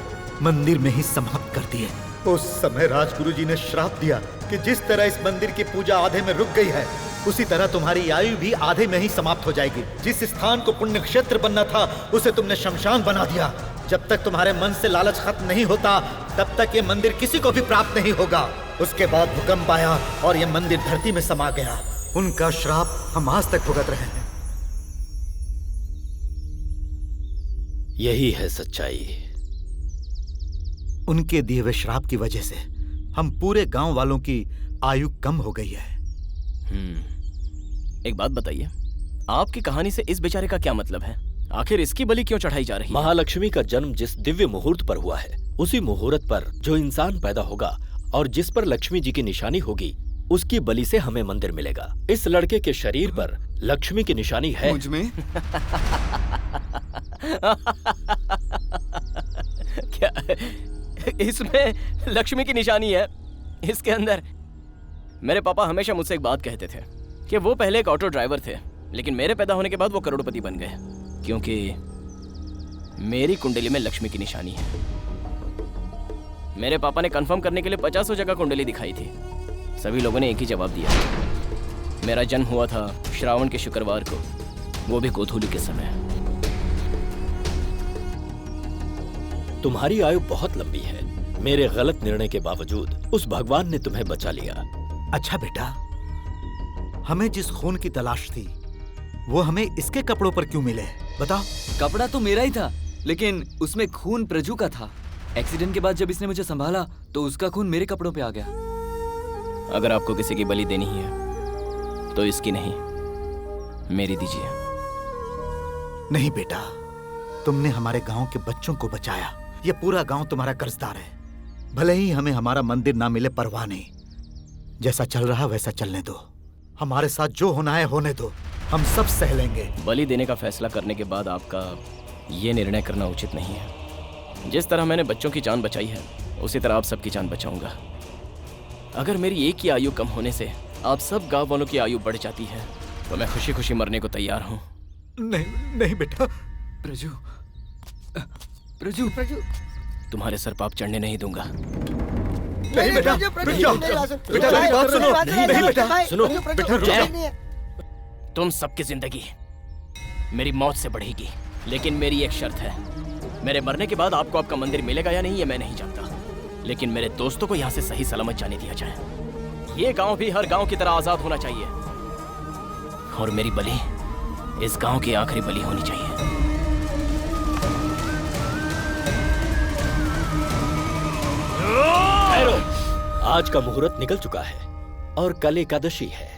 मंदिर में ही समाप्त कर दिए। उस समय राजगुरु जी ने श्राप दिया कि जिस तरह इस मंदिर की पूजा आधे में रुक गई है, उसी तरह तुम्हारी आयु भी आधे में ही समाप्त हो जाएगी। जिस स्थान को पुण्य क्षेत्र बनना था उसे तुमने शमशान बना दिया। जब तक तुम्हारे मन से लालच खत्म नहीं होता तब तक ये मंदिर किसी को भी प्राप्त नहीं होगा। उसके बाद भूकंप आया और ये मंदिर धरती में समा गया। उनका श्राप हम आज तक भुगत रहे हैं। यही है सच्चाई। उनके दिए हुए श्राप की वजह से हम पूरे गांव वालों की आयु कम हो गई है। एक बात बताइए, आपकी कहानी से इस बेचारे का क्या मतलब है? आखिर इसकी बलि क्यों चढ़ाई जा रही है? महालक्ष्मी का जन्म जिस दिव्य मुहूर्त पर हुआ है, उसी मुहूर्त पर जो इंसान पैदा होगा और जिस पर लक्ष्मी जी की निशानी होगी, उसकी बलि से हमें मंदिर मिलेगा। इस लड़के के शरीर पर लक्ष्मी की निशानी है। मुझ में? क्या इसमें लक्ष्मी की निशानी है? इसके अंदर? मेरे पापा हमेशा मुझसे एक बात कहते थे कि वो पहले एक ऑटो ड्राइवर थे, लेकिन मेरे पैदा होने के बाद वो करोड़पति बन गए, क्योंकि मेरी कुंडली में लक्ष्मी की निशानी है। मेरे पापा ने कंफर्म करने के लिए 50 जगह कुंडली दिखाई थी। सभी लोगों ने एक ही जवाब दिया। मेरा जन्म हुआ था श्रावण के शुक्रवार को, वो भी गोधूली के समय। तुम्हारी आयु बहुत लंबी है। मेरे गलत निर्णय के बावजूद उस भगवान ने तुम्हें बचा लिया। अच्छा बेटा, हमें जिस खून की तलाश थी वो हमें इसके कपड़ों पर क्यों मिले? बताओ। कपड़ा तो मेरा ही था, लेकिन उसमें खून प्रजू का था। एक्सीडेंट के बाद जब इसने मुझे संभाला तो उसका खून मेरे कपड़ों पे आ गया। अगर आपको किसी की बलि देनी है तो इसकी नहीं, मेरी दीजिए। नहीं बेटा, तुमने हमारे गांव के बच्चों को बचाया। ये पूरा गांव तुम्हारा कर्जदार है। भले ही हमें हमारा मंदिर ना मिले, परवाह नहीं। जैसा चल रहा वैसा चलने दो। हमारे साथ जो होना है होने दो, हम सब सह लेंगे। बलि देने का फैसला करने के बाद आपका ये निर्णय करना उचित नहीं है। जिस तरह मैंने बच्चों की जान बचाई है, उसी तरह आप सबकी जान बचाऊंगा। अगर मेरी एक की आयु कम होने से आप सब गांव वालों की आयु बढ़ जाती है तो मैं खुशी खुशी मरने को तैयार हूँ। नहीं नहीं बेटा। प्रजू, प्रजू, प्रजू, तुम्हारे सर पाप चढ़ने नहीं दूंगा। नहीं बेटा, बेटा मेरी बात सुनो। नहीं बेटा, सुनो बेटा, रुक जाओ। तुम सबकी जिंदगी मेरी मौत से बढ़ेगी, लेकिन मेरी एक शर्त है। मेरे मरने के बाद आपको आपका मंदिर मिलेगा या नहीं ये मैं नहीं जानता, लेकिन मेरे दोस्तों को यहाँ से सही सलामत जाने दिया जाए। ये गांव भी हर गांव की तरह आजाद होना चाहिए और मेरी बलि इस गांव की आखिरी बलि होनी चाहिए। ठहरो, आज का मुहूर्त निकल चुका है और कल एकादशी है।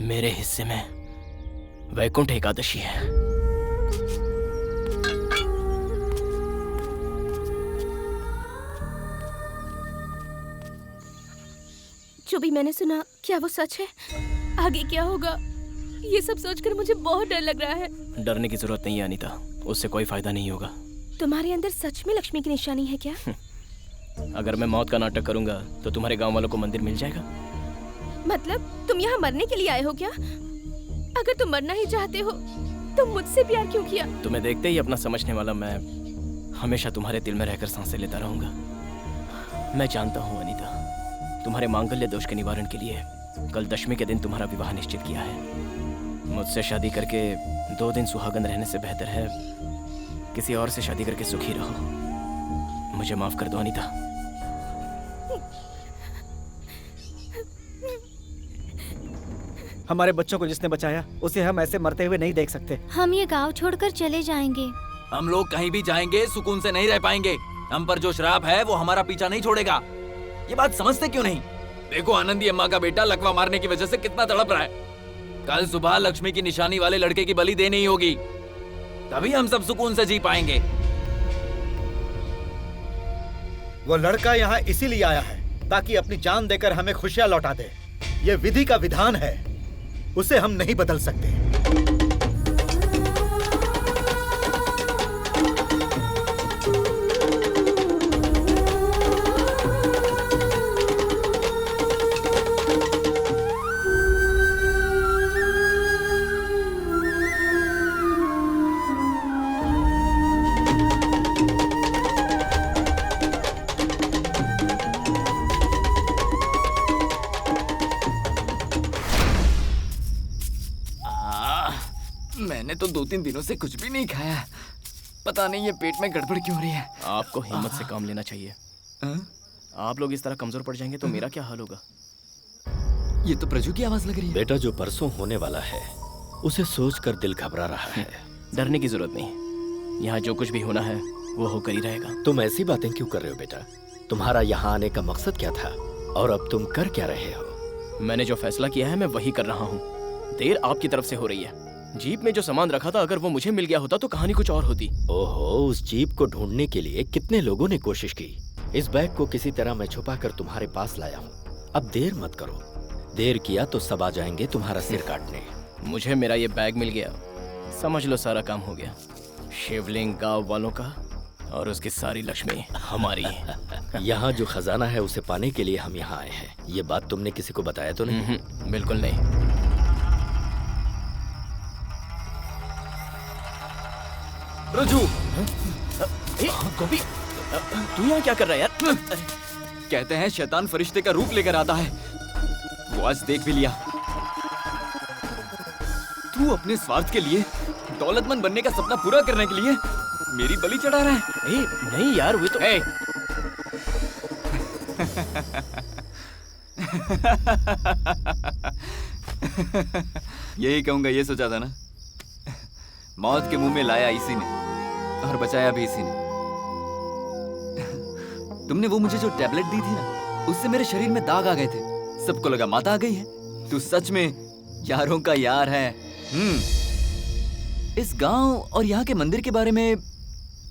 मेरे हिस्से में वैकुंठ एकादशी है। जो भी मैंने सुना, क्या वो सच है? आगे क्या होगा, ये सब सोचकर मुझे बहुत डर लग रहा है। डरने की जरूरत नहीं है अनीता, उससे कोई फायदा नहीं होगा। तुम्हारे अंदर सच में लक्ष्मी की निशानी है क्या? अगर मैं मौत का नाटक करूंगा तो तुम्हारे गांव वालों को मंदिर मिल जाएगा। मतलब तुम यहाँ मरने के लिए आए हो क्या? अगर तुम मरना ही चाहते हो तो मुझसे प्यार क्यों किया? तुम्हें देखते ही अपना समझने वाला मैं हमेशा तुम्हारे दिल में रहकर सांसें लेता रहूंगा। मैं जानता हूँ अनीता, तुम्हारे मांगल्य दोष के निवारण के लिए कल दशमी के दिन तुम्हारा विवाह निश्चित किया है। मुझसे शादी करके 2 दिन सुहागन रहने से बेहतर है किसी और से शादी करके सुखी रहो। मुझे माफ कर दो अनीता। हमारे बच्चों को जिसने बचाया उसे हम ऐसे मरते हुए नहीं देख सकते। हम ये गांव छोड़कर चले जाएंगे। हम लोग कहीं भी जाएंगे सुकून से नहीं रह पाएंगे। हम पर जो श्राप है वो हमारा पीछा नहीं छोड़ेगा। ये बात समझते क्यों नहीं? देखो आनंदी अम्मा का बेटा लकवा मारने की वजह से कितना तड़प रहा है। कल सुबह लक्ष्मी की निशानी वाले लड़के की बलि देनी ही होगी, तभी हम सब सुकून से जी पाएंगे। वो लड़का यहाँ इसीलिए आया है ताकि अपनी जान देकर हमें खुशियां लौटा दे। ये विधि का विधान है, उसे हम नहीं बदल सकते। मैंने तो 2-3 दिनों से कुछ भी नहीं खाया। पता नहीं ये पेट में गड़बड़ क्यों हो रही है। आपको हिम्मत से काम लेना चाहिए। आप लोग इस तरह कमजोर पड़ जाएंगे तो मेरा क्या हाल होगा? ये तो प्रजू की आवाज लग रही है। बेटा, जो परसों होने वाला है उसे सोचकर दिल घबरा रहा है। डरने की जरूरत नहीं, यहाँ जो कुछ भी होना है वो होकर ही रहेगा। तुम ऐसी बातें क्यों कर रहे हो बेटा? तुम्हारा यहाँ आने का मकसद क्या था और अब तुम कर क्या रहे हो? मैंने जो फैसला किया है मैं वही कर रहा हूँ। देर आपकी तरफ से हो रही है। जीप में जो सामान रखा था अगर वो मुझे मिल गया होता तो कहानी कुछ और होती। ओहो, उस जीप को ढूंढने के लिए कितने लोगों ने कोशिश की। इस बैग को किसी तरह मैं छुपाकर तुम्हारे पास लाया हूँ। अब देर मत करो, देर किया तो सब आ जाएंगे तुम्हारा सिर काटने। मुझे मेरा ये बैग मिल गया, समझ लो सारा काम हो गया। शिवलिंग गांव वालों का और उसकी सारी लक्ष्मी हमारी। यहाँ जो खजाना है उसे पाने के लिए हम यहाँ आए हैं। ये बात तुमने किसी को बताया तो नहीं? बिल्कुल नहीं। रजू, गोपी, तू यहाँ क्या कर रहा है यार? कहते हैं शैतान फरिश्ते का रूप लेकर आता है। वो आज देख भी लिया। तू अपने स्वार्थ के लिए, दौलतमंद बनने का सपना पूरा करने के लिए मेरी बलि चढ़ा रहा है। नहीं यार, वो तो यही कहूंगा, ये सोचा था ना। मौत के मुंह में लाया इसी ने और बचाया भी इसी ने। तुमने वो मुझे जो टैबलेट दी थी ना, उससे मेरे शरीर में दाग आ गए थे। सबको लगा माता आ गई है। तू सच में यारों का यार है। इस गांव और यहाँ के मंदिर के बारे में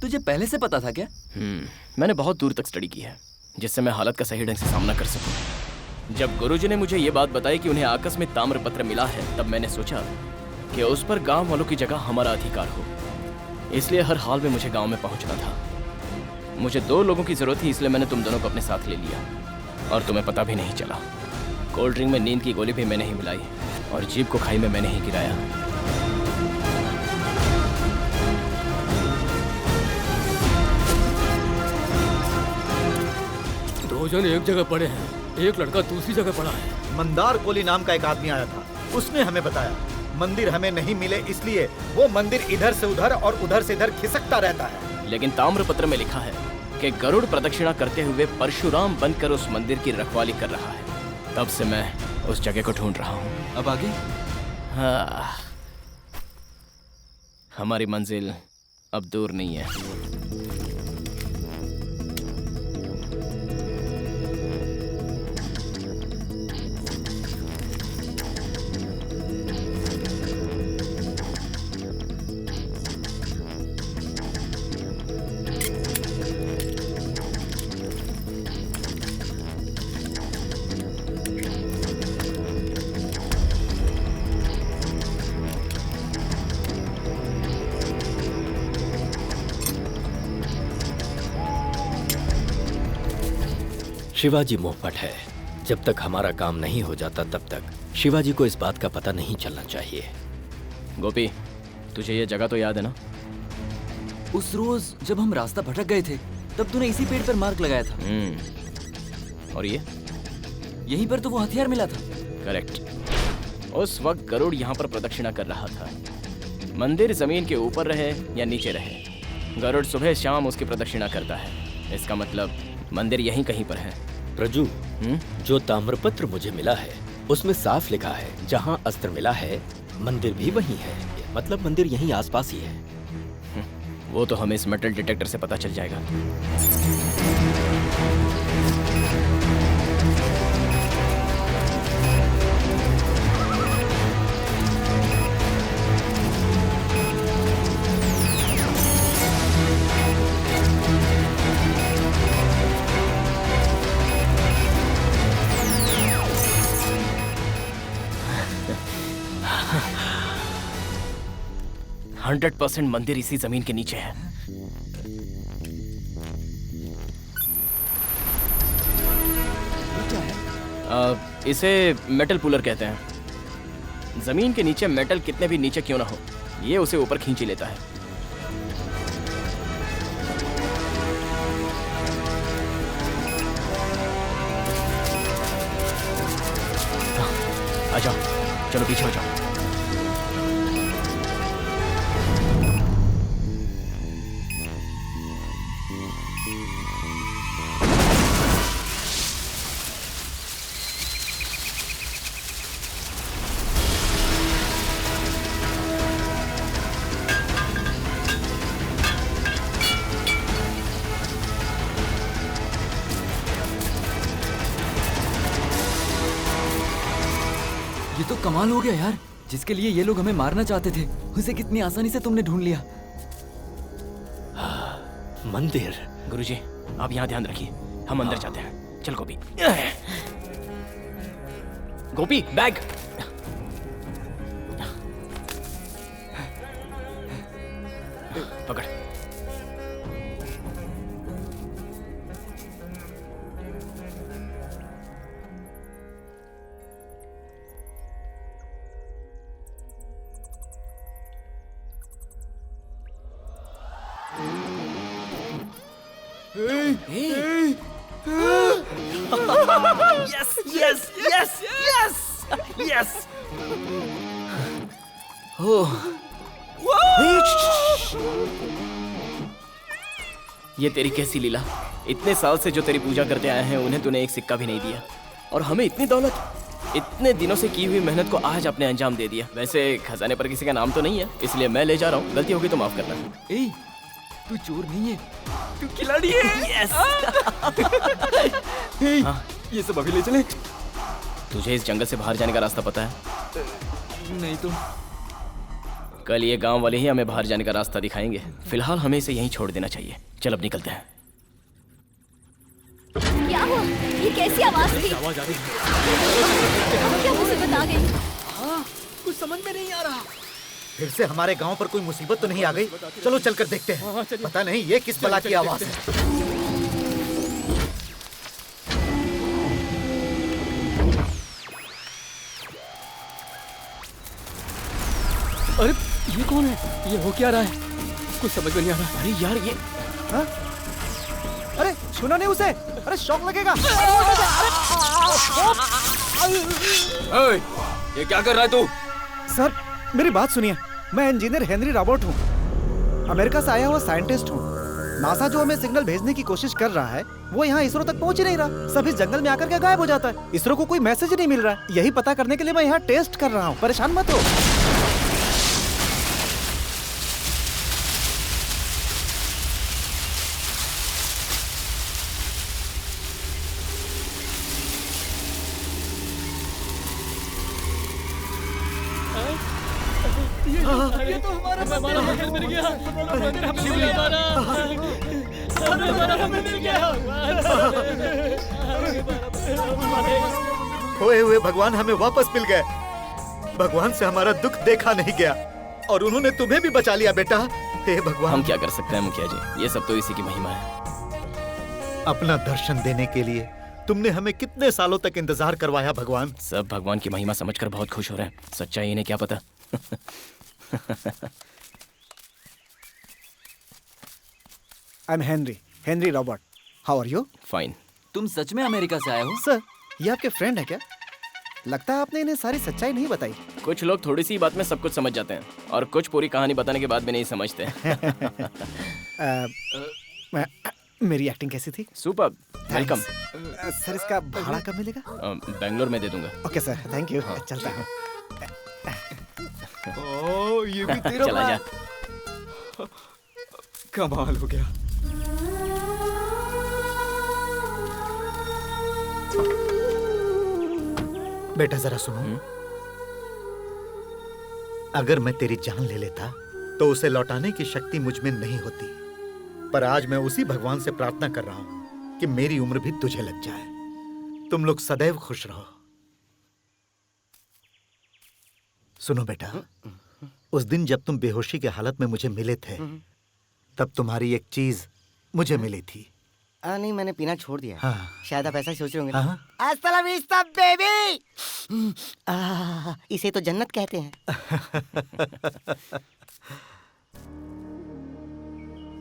तुझे पहले से पता था क्या? मैंने बहुत दूर तक स्टडी की है जिससे मैं हालत का सही ढंग से सामना कर सकूं। जब गुरुजी ने मुझे ये बात बताई कि उन्हें आकस्मिक ताम्र पत्र मिला है, तब मैंने सोचा कि उस पर गांव वालों की जगह हमारा अधिकार हो। इसलिए हर हाल में मुझे गांव में पहुंचना था। मुझे 2 लोगों की जरूरत थी, इसलिए मैंने तुम दोनों को अपने साथ ले लिया और तुम्हें पता भी नहीं चला। कोल्ड ड्रिंक में नींद की गोली भी मैंने ही मिलाई और जीप को खाई में मैंने ही गिराया। दो जन एक जगह पड़े हैं, एक लड़का दूसरी जगह पड़ा है। मंदार कोली नाम का एक आदमी आया था, उसने हमें बताया मंदिर हमें नहीं मिले इसलिए वो मंदिर इधर से उधर और उधर से इधर खिसकता रहता है। लेकिन ताम्र पत्र में लिखा है कि गरुड़ प्रदक्षिणा करते हुए परशुराम बनकर उस मंदिर की रखवाली कर रहा है। तब से मैं उस जगह को ढूंढ रहा हूँ। अब आगे? हाँ, हमारी मंजिल अब दूर नहीं है। शिवाजी मुंहफट है। जब तक हमारा काम नहीं हो जाता तब तक शिवाजी को इस बात का पता नहीं चलना चाहिए। गोपी, तुझे ये जगह तो याद है ना? उस रोज जब हम रास्ता भटक गए थे तब तूने इसी पेड़ पर मार्क लगाया था। और ये? यहीं पर तो वो हथियार मिला था। करेक्ट। उस वक्त गरुड़ यहाँ पर प्रदक्षिणा कर रहा था। मंदिर जमीन के ऊपर रहे या नीचे रहे, गरुड़ सुबह शाम उसकी प्रदक्षिणा करता है। इसका मतलब मंदिर यहीं कहीं पर है। प्रजू, जो ताम्रपत्र मुझे मिला है उसमें साफ लिखा है जहाँ अस्त्र मिला है मंदिर भी वहीं है। मतलब मंदिर यहीं आसपास ही है। वो तो हमें इस मेटल डिटेक्टर से पता चल जाएगा। हंड्रेड 100% मंदिर इसी जमीन के नीचे है। इसे मेटल पुलर कहते हैं। जमीन के नीचे मेटल कितने भी नीचे क्यों ना हो, ये उसे ऊपर खींच ही लेता है। आ जाओ, चलो पीछे हो जाओ। ये तो कमाल हो गया यार। जिसके लिए ये लोग हमें मारना चाहते थे उसे कितनी आसानी से तुमने ढूंढ लिया। मंदिर। गुरुजी, आप यहाँ ध्यान रखिए, हम अंदर जाते हैं। चल गोपी। गोपी, बैग। पकड़। Yes, yes, yes, yes, yes. ये तेरी कैसी लीला? इतने साल से जो तेरी पूजा करते आए हैं उन्हें तूने एक सिक्का भी नहीं दिया, और हमें इतनी दौलत। इतने दिनों से की हुई मेहनत को आज अपने अंजाम दे दिया। वैसे खजाने पर किसी का नाम तो नहीं है, इसलिए मैं ले जा रहा हूँ। गलती होगी तो माफ करना। ए, तू चोर नहीं है, तू खिलाड़ी है। यस। ये सब अभी ले चले। तुझे इस जंगल से बाहर जाने का रास्ता पता है? नहीं तो कल ये गांव वाले ही हमें बाहर जाने का रास्ता दिखाएंगे। फिलहाल हमें इसे यहीं छोड़ देना चाहिए। चल अब निकलते हैं। क्या हुआ? ये कैसी आवाज थी? आवाज आ रही है। क्या मुसीबत आ गई? कुछ समझ में नहीं आ रहा। फिर से हमारे गांव पर कोई मुसीबत तो नहीं आ गई? चलो चलकर देखते हैं। पता नहीं ये किस बला की आवाज है। अरे ये कौन है? ये हो क्या रहा है? कुछ समझ में नहीं आ रहा। अरे यार ये अरे सुना नहीं उसे? अरे शॉक लगेगा। ये क्या कर रहा है तू? सर मेरी बात सुनिए, मैं इंजीनियर हेनरी रॉबर्ट हूँ। अमेरिका से आया हुआ साइंटिस्ट हूँ। नासा जो हमें सिग्नल भेजने की कोशिश कर रहा है वो यहाँ इसरो तक पहुँच ही नहीं रहा। सब इस जंगल में आकर के गायब हो जाता है। इसरो को कोई मैसेज नहीं मिल रहा है। यही पता करने के लिए मैं यहाँ टेस्ट कर रहा हूँ। परेशान मत हो। ये तो हमारा मंदिर मिल गया। मंदिर हमें मिल गया। हमें मिल गया। खोए हुए भगवान हमें वापस मिल गए। भगवान से हमारा दुख देखा नहीं गया और उन्होंने तुम्हें भी बचा लिया बेटा। हे भगवान। हम क्या कर सकते हैं मुखिया जी, ये सब तो इसी की महिमा है। अपना दर्शन देने के लिए तुमने हमें कितने सालों तक इंतजार करवाया भगवान। सब भगवान की महिमा समझकर बहुत खुश हो रहे हैं। सच्चाई इन्हें क्या पता। I am Henry Robert. How are you? Fine. तुम सच में अमेरिका से आए हो? सर, ये आपके फ्रेंड है क्या? लगता है आपने इन्हें सारी सच्चाई नहीं बताई। कुछ लोग थोड़ी सी बात में सब कुछ समझ जाते हैं और कुछ पूरी कहानी बताने के बाद भी नहीं समझते। मेरी एक्टिंग कैसी थी? Super, welcome. सर, इसका भाड़ा कब मिलेगा? बेंगलोर में दे दूंगा। Okay sir, thank you. चलता हूँ। ओह, ये भी तेरा चला जा। कमाल हो गया। बेटा जरा सुनो। अगर मैं तेरी जान ले लेता तो उसे लौटाने की शक्ति मुझ में नहीं होती, पर आज मैं उसी भगवान से प्रार्थना कर रहा हूं कि मेरी उम्र भी तुझे लग जाए। तुम लोग सदैव खुश रहो। सुनो बेटा, उस दिन जब तुम बेहोशी की हालत में मुझे मिले थे, तब तुम्हारी एक चीज मुझे मिली थी। नहीं, मैंने पीना छोड़ दिया। हाँ। शायद आप ऐसा सोच रहे होंगे। हाँ। हasta la vista, baby! इसे तो जन्नत कहते हैं।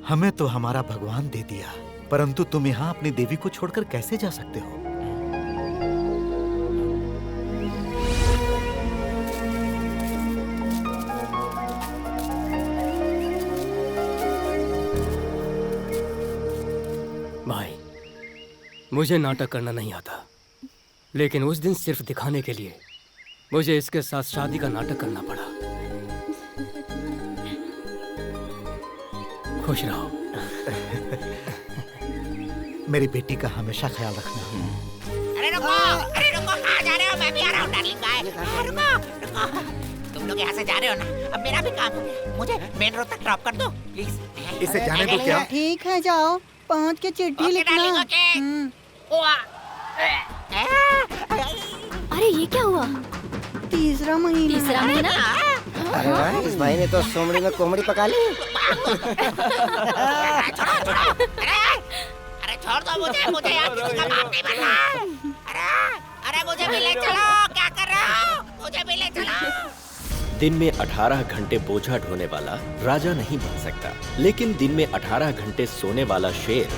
हमें तो हमारा भगवान दे दिया, परंतु तुम यहाँ अपनी देवी को छोड़कर कैसे जा सकते हो? भाई, मुझे नाटक करना नहीं आता, लेकिन उस दिन सिर्फ दिखाने के लिए मुझे इसके साथ शादी का नाटक करना पड़ा। खुश रहो। मेरी बेटी का हमेशा ख्याल रखना। अरे रुको, कहाँ जा रहे हो? मैं भी आ रहा हूँ डार्लिंग गाय। रुको। तुम लोग यहाँ से जा रहे हो ना? अब मेरा भी काम हो गया। मुझे मेन रोड तक ड्रॉप कर दो प्लीज। इसे जाने दो क्या? ठीक है, जाओ, पहुँच के चिट्ठी लिखना। अरे ये क्या हुआ? तीसरा महीना। अरे वाह, इस भाई ने तो सोमड़ी में कोमड़ी पका ली। अरे छोड़ दो मुझे यार, किसी का बाप नहीं बनना है। अरे मुझे भी ले चलो, क्या कर रहे हो? मुझे भी ले चलो। दिन में 18 घंटे बोझा ढोने वाला राजा नहीं बन सकता, लेकिन दिन में 18 घंटे सोने वाला शेर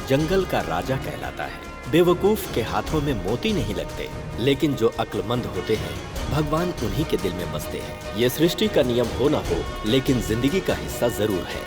जंगल का राजा कहलाता है। बेवकूफ के हाथों में मोती नहीं लगते, लेकिन जो अक्लमंद होते हैं भगवान उन्हीं के दिल में बसते हैं। ये सृष्टि का नियम हो ना हो, लेकिन जिंदगी का हिस्सा जरूर है।